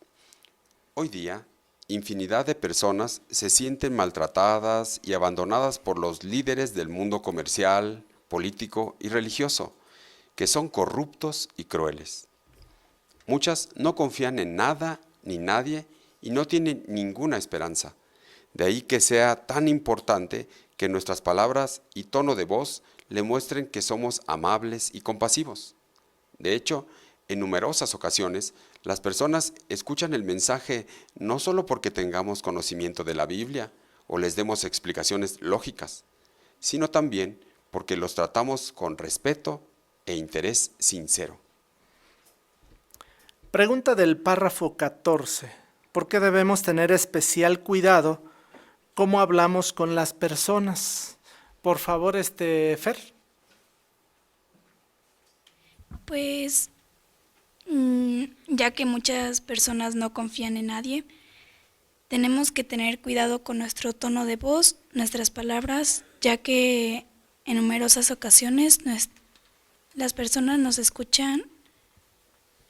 Hoy día, infinidad de personas se sienten maltratadas y abandonadas por los líderes del mundo comercial, político y religioso, que son corruptos y crueles. Muchas no confían en nada ni nadie y no tienen ninguna esperanza. De ahí que sea tan importante que nuestras palabras y tono de voz le muestren que somos amables y compasivos. De hecho, en numerosas ocasiones, las personas escuchan el mensaje no solo porque tengamos conocimiento de la Biblia o les demos explicaciones lógicas, sino también porque los tratamos con respeto e interés sincero. Pregunta del párrafo 14. ¿Por qué debemos tener especial cuidado cómo hablamos con las personas? Por favor, Fer. Pues, ya que muchas personas no confían en nadie, tenemos que tener cuidado con nuestro tono de voz, nuestras palabras, ya que en numerosas ocasiones las personas nos escuchan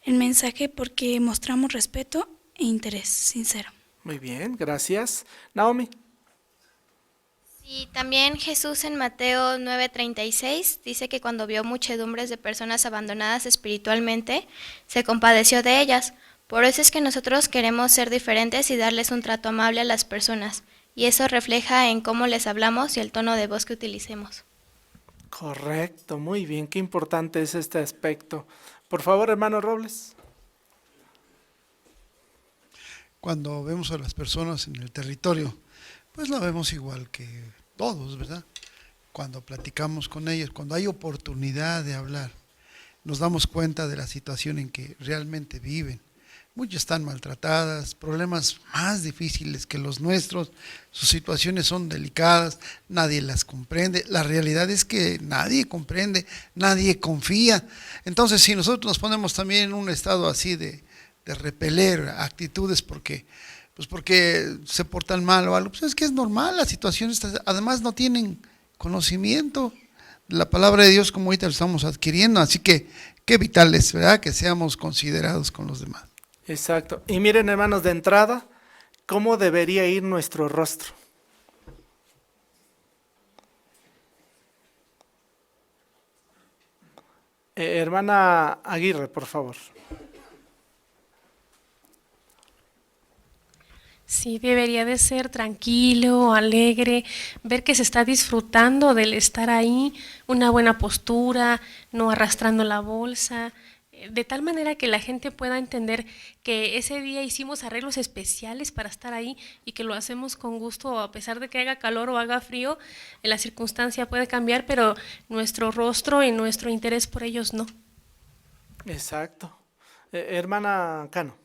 el mensaje porque mostramos respeto e interés sincero. Muy bien, gracias. Naomi. Y también Jesús en Mateo 9:36 dice que cuando vio muchedumbres de personas abandonadas espiritualmente, se compadeció de ellas. Por eso es que nosotros queremos ser diferentes y darles un trato amable a las personas. Y eso refleja en cómo les hablamos y el tono de voz que utilicemos. Correcto, muy bien, qué importante es este aspecto. Por favor, hermano Robles. Cuando vemos a las personas en el territorio, pues la vemos igual que todos, ¿verdad? Cuando platicamos con ellos, cuando hay oportunidad de hablar, nos damos cuenta de la situación en que realmente viven. Muchas están maltratadas, problemas más difíciles que los nuestros, sus situaciones son delicadas, nadie las comprende. La realidad es que nadie comprende, nadie confía. Entonces, si nosotros nos ponemos también en un estado así de repeler actitudes porque se portan mal o algo, pues es que es normal, la situación está, además no tienen conocimiento de la palabra de Dios como ahorita lo estamos adquiriendo, así que qué vital es, ¿verdad?, que seamos considerados con los demás. Exacto. Y miren, hermanos, de entrada, ¿cómo debería ir nuestro rostro? Hermana Aguirre, por favor. Sí, debería de ser tranquilo, alegre, ver que se está disfrutando del estar ahí, una buena postura, no arrastrando la bolsa, de tal manera que la gente pueda entender que ese día hicimos arreglos especiales para estar ahí y que lo hacemos con gusto, a pesar de que haga calor o haga frío, la circunstancia puede cambiar, pero nuestro rostro y nuestro interés por ellos no. Exacto. Hermana Cano.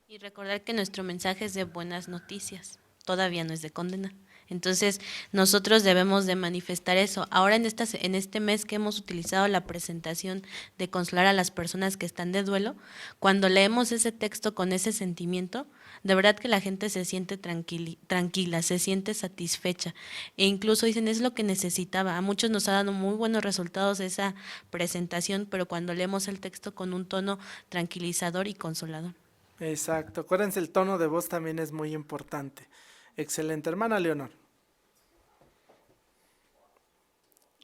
Y recordar que nuestro mensaje es de buenas noticias, todavía no es de condena. Entonces, nosotros debemos de manifestar eso. Ahora en este mes que hemos utilizado la presentación de consolar a las personas que están de duelo, cuando leemos ese texto con ese sentimiento, de verdad que la gente se siente tranquila, se siente satisfecha. E incluso dicen, es lo que necesitaba. A muchos nos ha dado muy buenos resultados esa presentación, pero cuando leemos el texto con un tono tranquilizador y consolador. Exacto. Acuérdense, el tono de voz también es muy importante. Excelente. Hermana Leonor.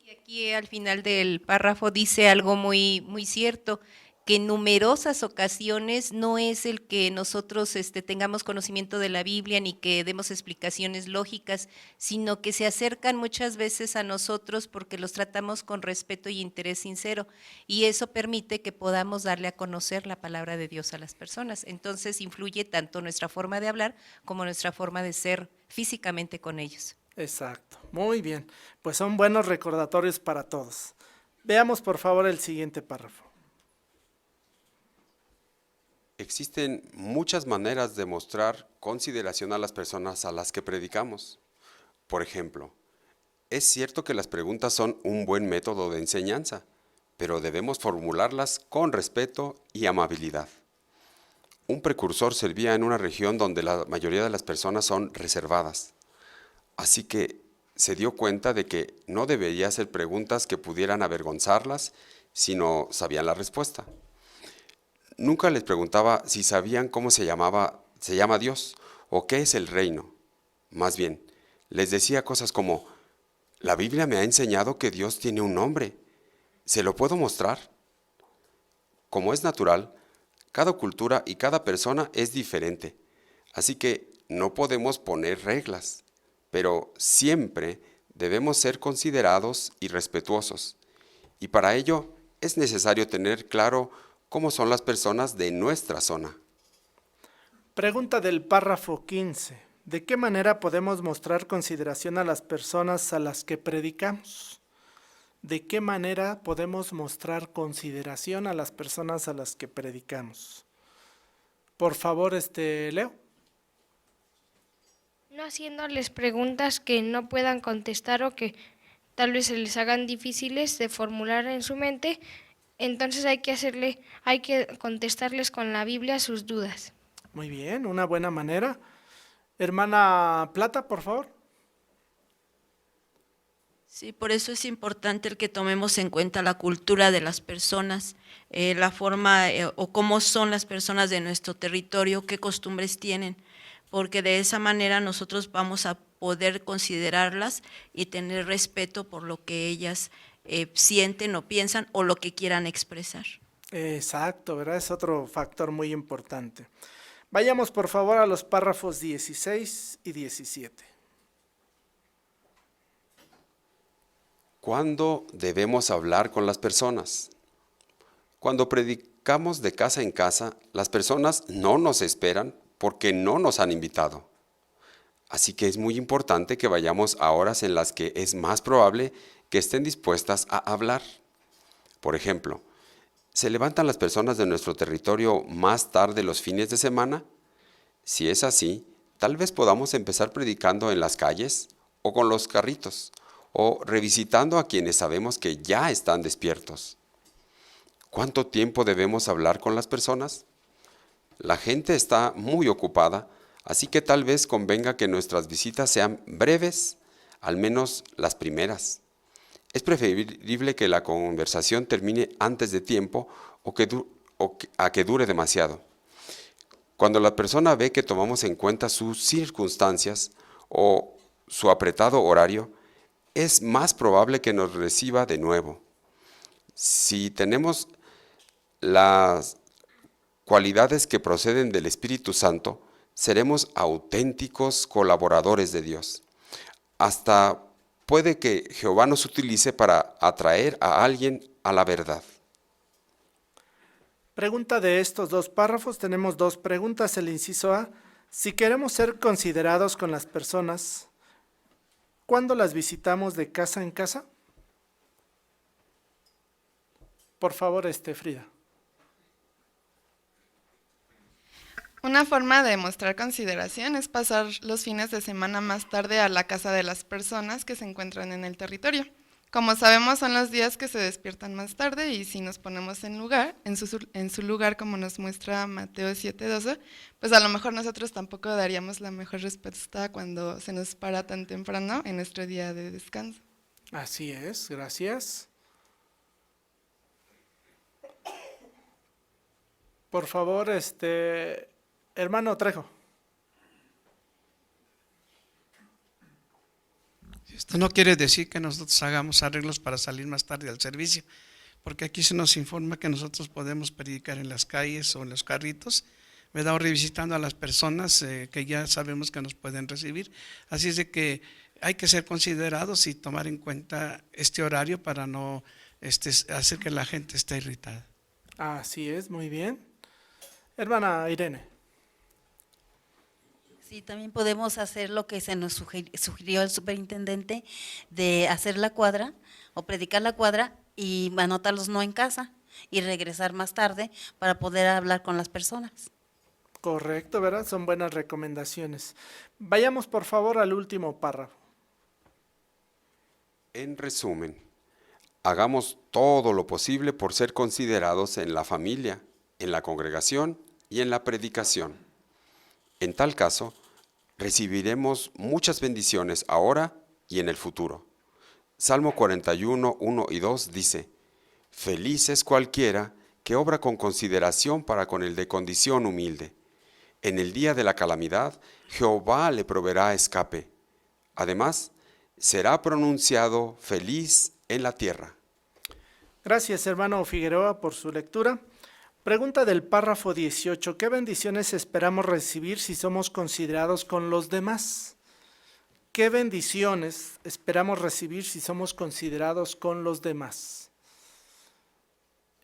Y aquí al final del párrafo dice algo muy, muy cierto, que en numerosas ocasiones no es el que nosotros tengamos conocimiento de la Biblia ni que demos explicaciones lógicas, sino que se acercan muchas veces a nosotros porque los tratamos con respeto y interés sincero, y eso permite que podamos darle a conocer la palabra de Dios a las personas. Entonces influye tanto nuestra forma de hablar como nuestra forma de ser físicamente con ellos. Exacto, muy bien. Pues son buenos recordatorios para todos. Veamos por favor el siguiente párrafo. Existen muchas maneras de mostrar consideración a las personas a las que predicamos. Por ejemplo, es cierto que las preguntas son un buen método de enseñanza, pero debemos formularlas con respeto y amabilidad. Un precursor servía en una región donde la mayoría de las personas son reservadas. Así que se dio cuenta de que no debería hacer preguntas que pudieran avergonzarlas si no sabían la respuesta. Nunca les preguntaba si sabían cómo se llama Dios o qué es el reino. Más bien, les decía cosas como: la Biblia me ha enseñado que Dios tiene un nombre. ¿Se lo puedo mostrar? Como es natural, cada cultura y cada persona es diferente, así que no podemos poner reglas, pero siempre debemos ser considerados y respetuosos. Y para ello es necesario tener claro cómo son las personas de nuestra zona. Pregunta del párrafo 15. ¿De qué manera podemos mostrar consideración a las personas a las que predicamos? ¿De qué manera podemos mostrar consideración a las personas a las que predicamos? Por favor, Leo. No haciéndoles preguntas que no puedan contestar o que tal vez se les hagan difíciles de formular en su mente, entonces hay que contestarles con la Biblia sus dudas. Muy bien, una buena manera. Hermana Plata, por favor. Sí, por eso es importante el que tomemos en cuenta la cultura de las personas, la forma o cómo son las personas de nuestro territorio, qué costumbres tienen, porque de esa manera nosotros vamos a poder considerarlas y tener respeto por lo que ellas sienten o piensan o lo que quieran expresar. Exacto, ¿verdad? Es otro factor muy importante. Vayamos por favor a los párrafos 16 y 17. ¿Cuándo debemos hablar con las personas? Cuando predicamos de casa en casa, las personas no nos esperan porque no nos han invitado. Así que es muy importante que vayamos a horas en las que es más probable que estén dispuestas a hablar. Por ejemplo, ¿se levantan las personas de nuestro territorio más tarde los fines de semana? Si es así, tal vez podamos empezar predicando en las calles o con los carritos, o revisitando a quienes sabemos que ya están despiertos. ¿Cuánto tiempo debemos hablar con las personas? La gente está muy ocupada, así que tal vez convenga que nuestras visitas sean breves, al menos las primeras. Es preferible que la conversación termine antes de tiempo a que dure demasiado. Cuando la persona ve que tomamos en cuenta sus circunstancias o su apretado horario, es más probable que nos reciba de nuevo. Si tenemos las cualidades que proceden del Espíritu Santo, seremos auténticos colaboradores de Dios. Hasta puede que Jehová nos utilice para atraer a alguien a la verdad. Pregunta de estos dos párrafos, tenemos dos preguntas. El inciso A: si queremos ser considerados con las personas, ¿cuándo las visitamos de casa en casa? Por favor, Frida. Una forma de mostrar consideración es pasar los fines de semana más tarde a la casa de las personas que se encuentran en el territorio. Como sabemos, son los días que se despiertan más tarde y si nos ponemos en su lugar, como nos muestra Mateo 7:12, pues a lo mejor nosotros tampoco daríamos la mejor respuesta cuando se nos para tan temprano en nuestro día de descanso. Así es, gracias. Por favor, hermano Trejo. Esto no quiere decir que nosotros hagamos arreglos para salir más tarde al servicio, porque aquí se nos informa que nosotros podemos predicar en las calles o en los carritos, ¿verdad? O revisitando a las personas que ya sabemos que nos pueden recibir. Así es de que hay que ser considerados y tomar en cuenta este horario para no hacer que la gente esté irritada. Así es, muy bien. Hermana Irene. Sí, también podemos hacer lo que se nos sugirió el superintendente, de hacer la cuadra o predicar la cuadra y anotarlos no en casa y regresar más tarde para poder hablar con las personas. Correcto, ¿verdad? Son buenas recomendaciones. Vayamos por favor al último párrafo. En resumen, hagamos todo lo posible por ser considerados en la familia, en la congregación y en la predicación. En tal caso, recibiremos muchas bendiciones ahora y en el futuro. Salmo 41, 1 y 2 dice: feliz es cualquiera que obra con consideración para con el de condición humilde. En el día de la calamidad, Jehová le proveerá escape. Además, será pronunciado feliz en la tierra. Gracias, hermano Figueroa, por su lectura. Pregunta del párrafo 18. ¿Qué bendiciones esperamos recibir si somos considerados con los demás? ¿Qué bendiciones esperamos recibir si somos considerados con los demás?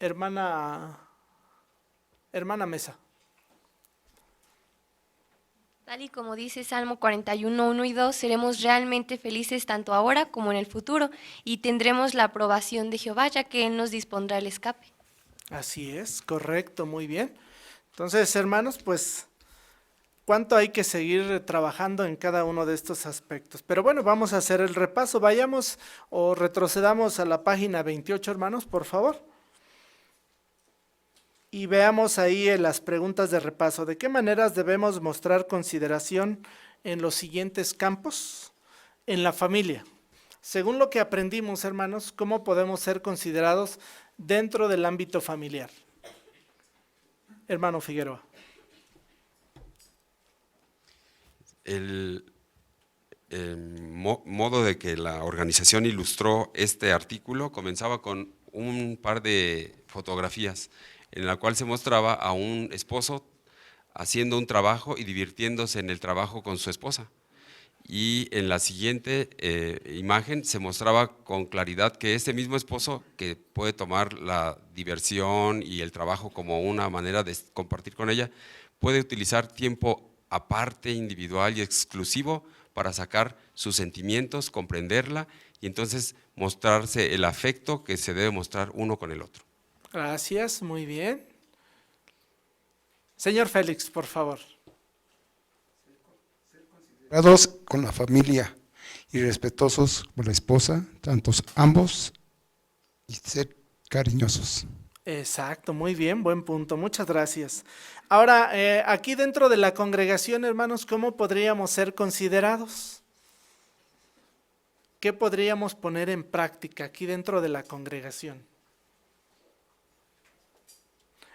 Hermana Mesa. Tal y como dice Salmo 41, 1 y 2, seremos realmente felices tanto ahora como en el futuro y tendremos la aprobación de Jehová, ya que Él nos dispondrá el escape. Así es, correcto, muy bien. Entonces, hermanos, pues, ¿cuánto hay que seguir trabajando en cada uno de estos aspectos? Pero bueno, vamos a hacer el repaso. Vayamos o retrocedamos a la página 28, hermanos, por favor. Y veamos ahí las preguntas de repaso. ¿De qué maneras debemos mostrar consideración en los siguientes campos? En la familia. Según lo que aprendimos, hermanos, ¿cómo podemos ser considerados dentro del ámbito familiar? Hermano Figueroa. El modo de que la organización ilustró este artículo comenzaba con un par de fotografías en la cual se mostraba a un esposo haciendo un trabajo y divirtiéndose en el trabajo con su esposa. Y en la siguiente imagen se mostraba con claridad que este mismo esposo, que puede tomar la diversión y el trabajo como una manera de compartir con ella, puede utilizar tiempo aparte, individual y exclusivo para sacar sus sentimientos, comprenderla y entonces mostrarse el afecto que se debe mostrar uno con el otro. Gracias, muy bien. Señor Félix, por favor. Considerados con la familia y respetuosos con la esposa, tantos ambos, y ser cariñosos. Exacto, muy bien, buen punto, muchas gracias. Ahora, aquí dentro de la congregación, hermanos, ¿cómo podríamos ser considerados? ¿Qué podríamos poner en práctica aquí dentro de la congregación?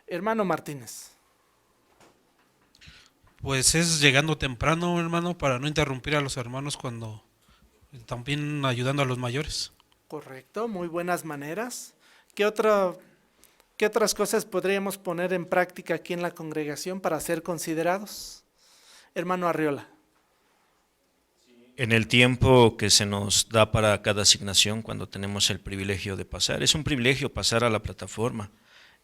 Hermano Martínez. Pues es llegando temprano, hermano, para no interrumpir a los hermanos cuando también ayudando a los mayores. Correcto, muy buenas maneras. ¿Qué otras cosas podríamos poner en práctica aquí en la congregación para ser considerados? Hermano Arriola. En el tiempo que se nos da para cada asignación, cuando tenemos el privilegio de pasar, es un privilegio pasar a la plataforma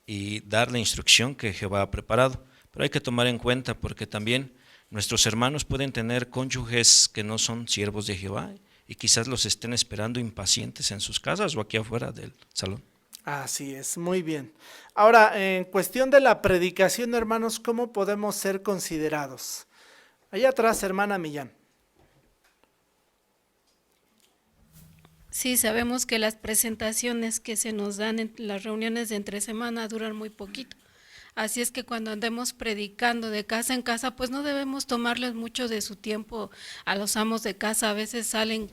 y dar la instrucción que Jehová ha preparado. Pero hay que tomar en cuenta porque también nuestros hermanos pueden tener cónyuges que no son siervos de Jehová y quizás los estén esperando impacientes en sus casas o aquí afuera del salón. Así es, muy bien. Ahora, en cuestión de la predicación, hermanos, ¿cómo podemos ser considerados? Allá atrás, hermana Millán. Sí, sabemos que las presentaciones que se nos dan en las reuniones de entre semana duran muy poquito. Así es que cuando andemos predicando de casa en casa, pues no debemos tomarles mucho de su tiempo a los amos de casa. A veces salen,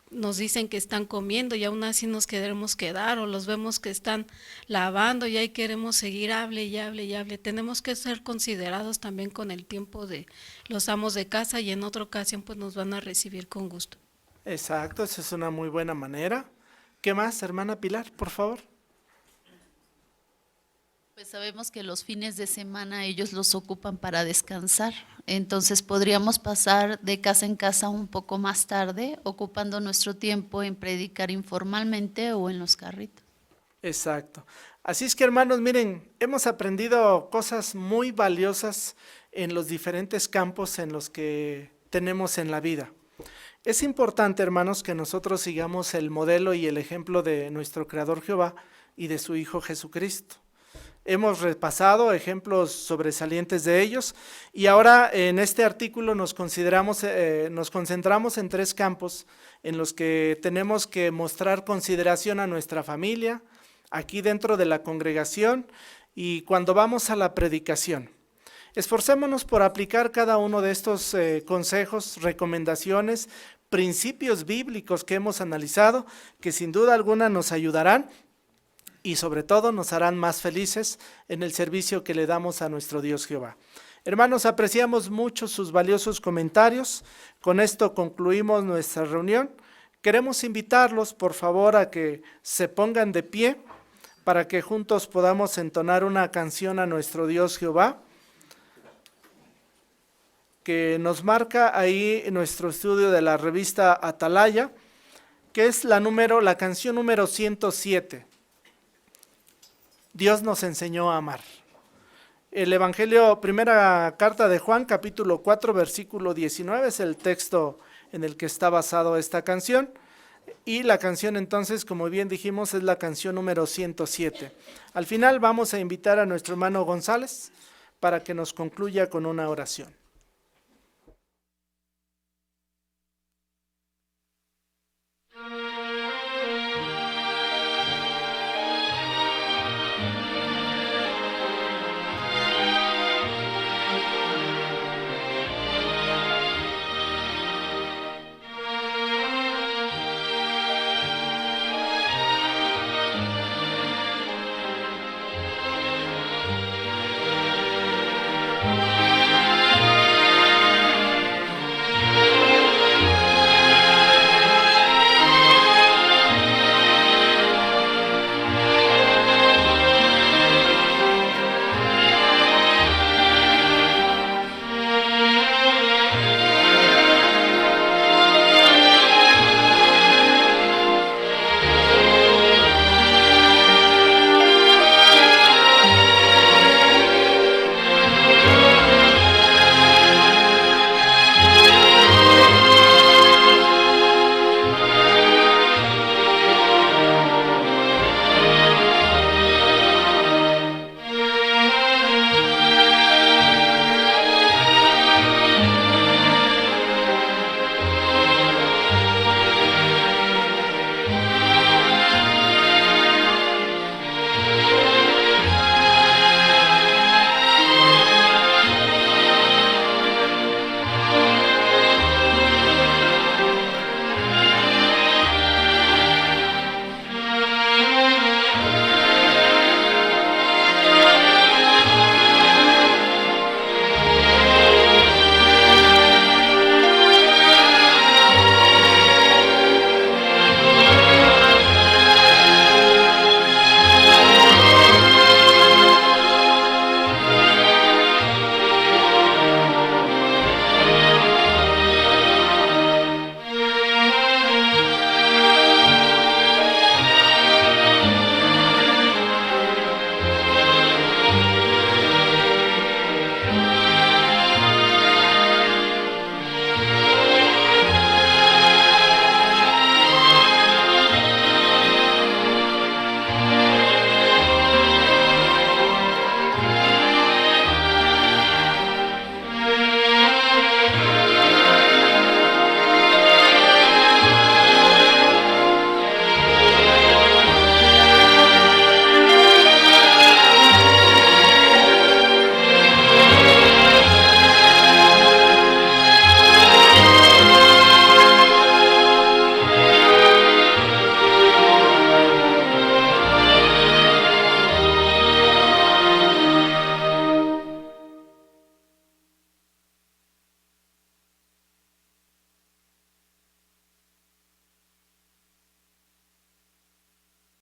nos dicen que están comiendo y aún así nos queremos quedar, o los vemos que están lavando y ahí queremos seguir, hable y hable y hable. Tenemos que ser considerados también con el tiempo de los amos de casa y en otra ocasión pues nos van a recibir con gusto. Exacto, esa es una muy buena manera. ¿Qué más, hermana Pilar, por favor? Pues sabemos que los fines de semana ellos los ocupan para descansar, entonces podríamos pasar de casa en casa un poco más tarde, ocupando nuestro tiempo en predicar informalmente o en los carritos. Exacto. Así es que, hermanos, miren, hemos aprendido cosas muy valiosas en los diferentes campos en los que tenemos en la vida. Es importante, hermanos, que nosotros sigamos el modelo y el ejemplo de nuestro Creador Jehová y de su Hijo Jesucristo. Hemos repasado ejemplos sobresalientes de ellos y ahora en este artículo nos concentramos en 3 campos en los que tenemos que mostrar consideración a nuestra familia, aquí dentro de la congregación y cuando vamos a la predicación. Esforcémonos por aplicar cada uno de estos consejos, recomendaciones, principios bíblicos que hemos analizado, que sin duda alguna nos ayudarán y sobre todo nos harán más felices en el servicio que le damos a nuestro Dios Jehová. Hermanos, apreciamos mucho sus valiosos comentarios. Con esto concluimos nuestra reunión. Queremos invitarlos, por favor, a que se pongan de pie para que juntos podamos entonar una canción a nuestro Dios Jehová, que nos marca ahí nuestro estudio de la revista Atalaya, que es la canción número 107. Dios nos enseñó a amar. El Evangelio, primera carta de Juan, capítulo 4, versículo 19, es el texto en el que está basado esta canción. Y la canción entonces, como bien dijimos, es la canción número 107. Al final vamos a invitar a nuestro hermano González para que nos concluya con una oración.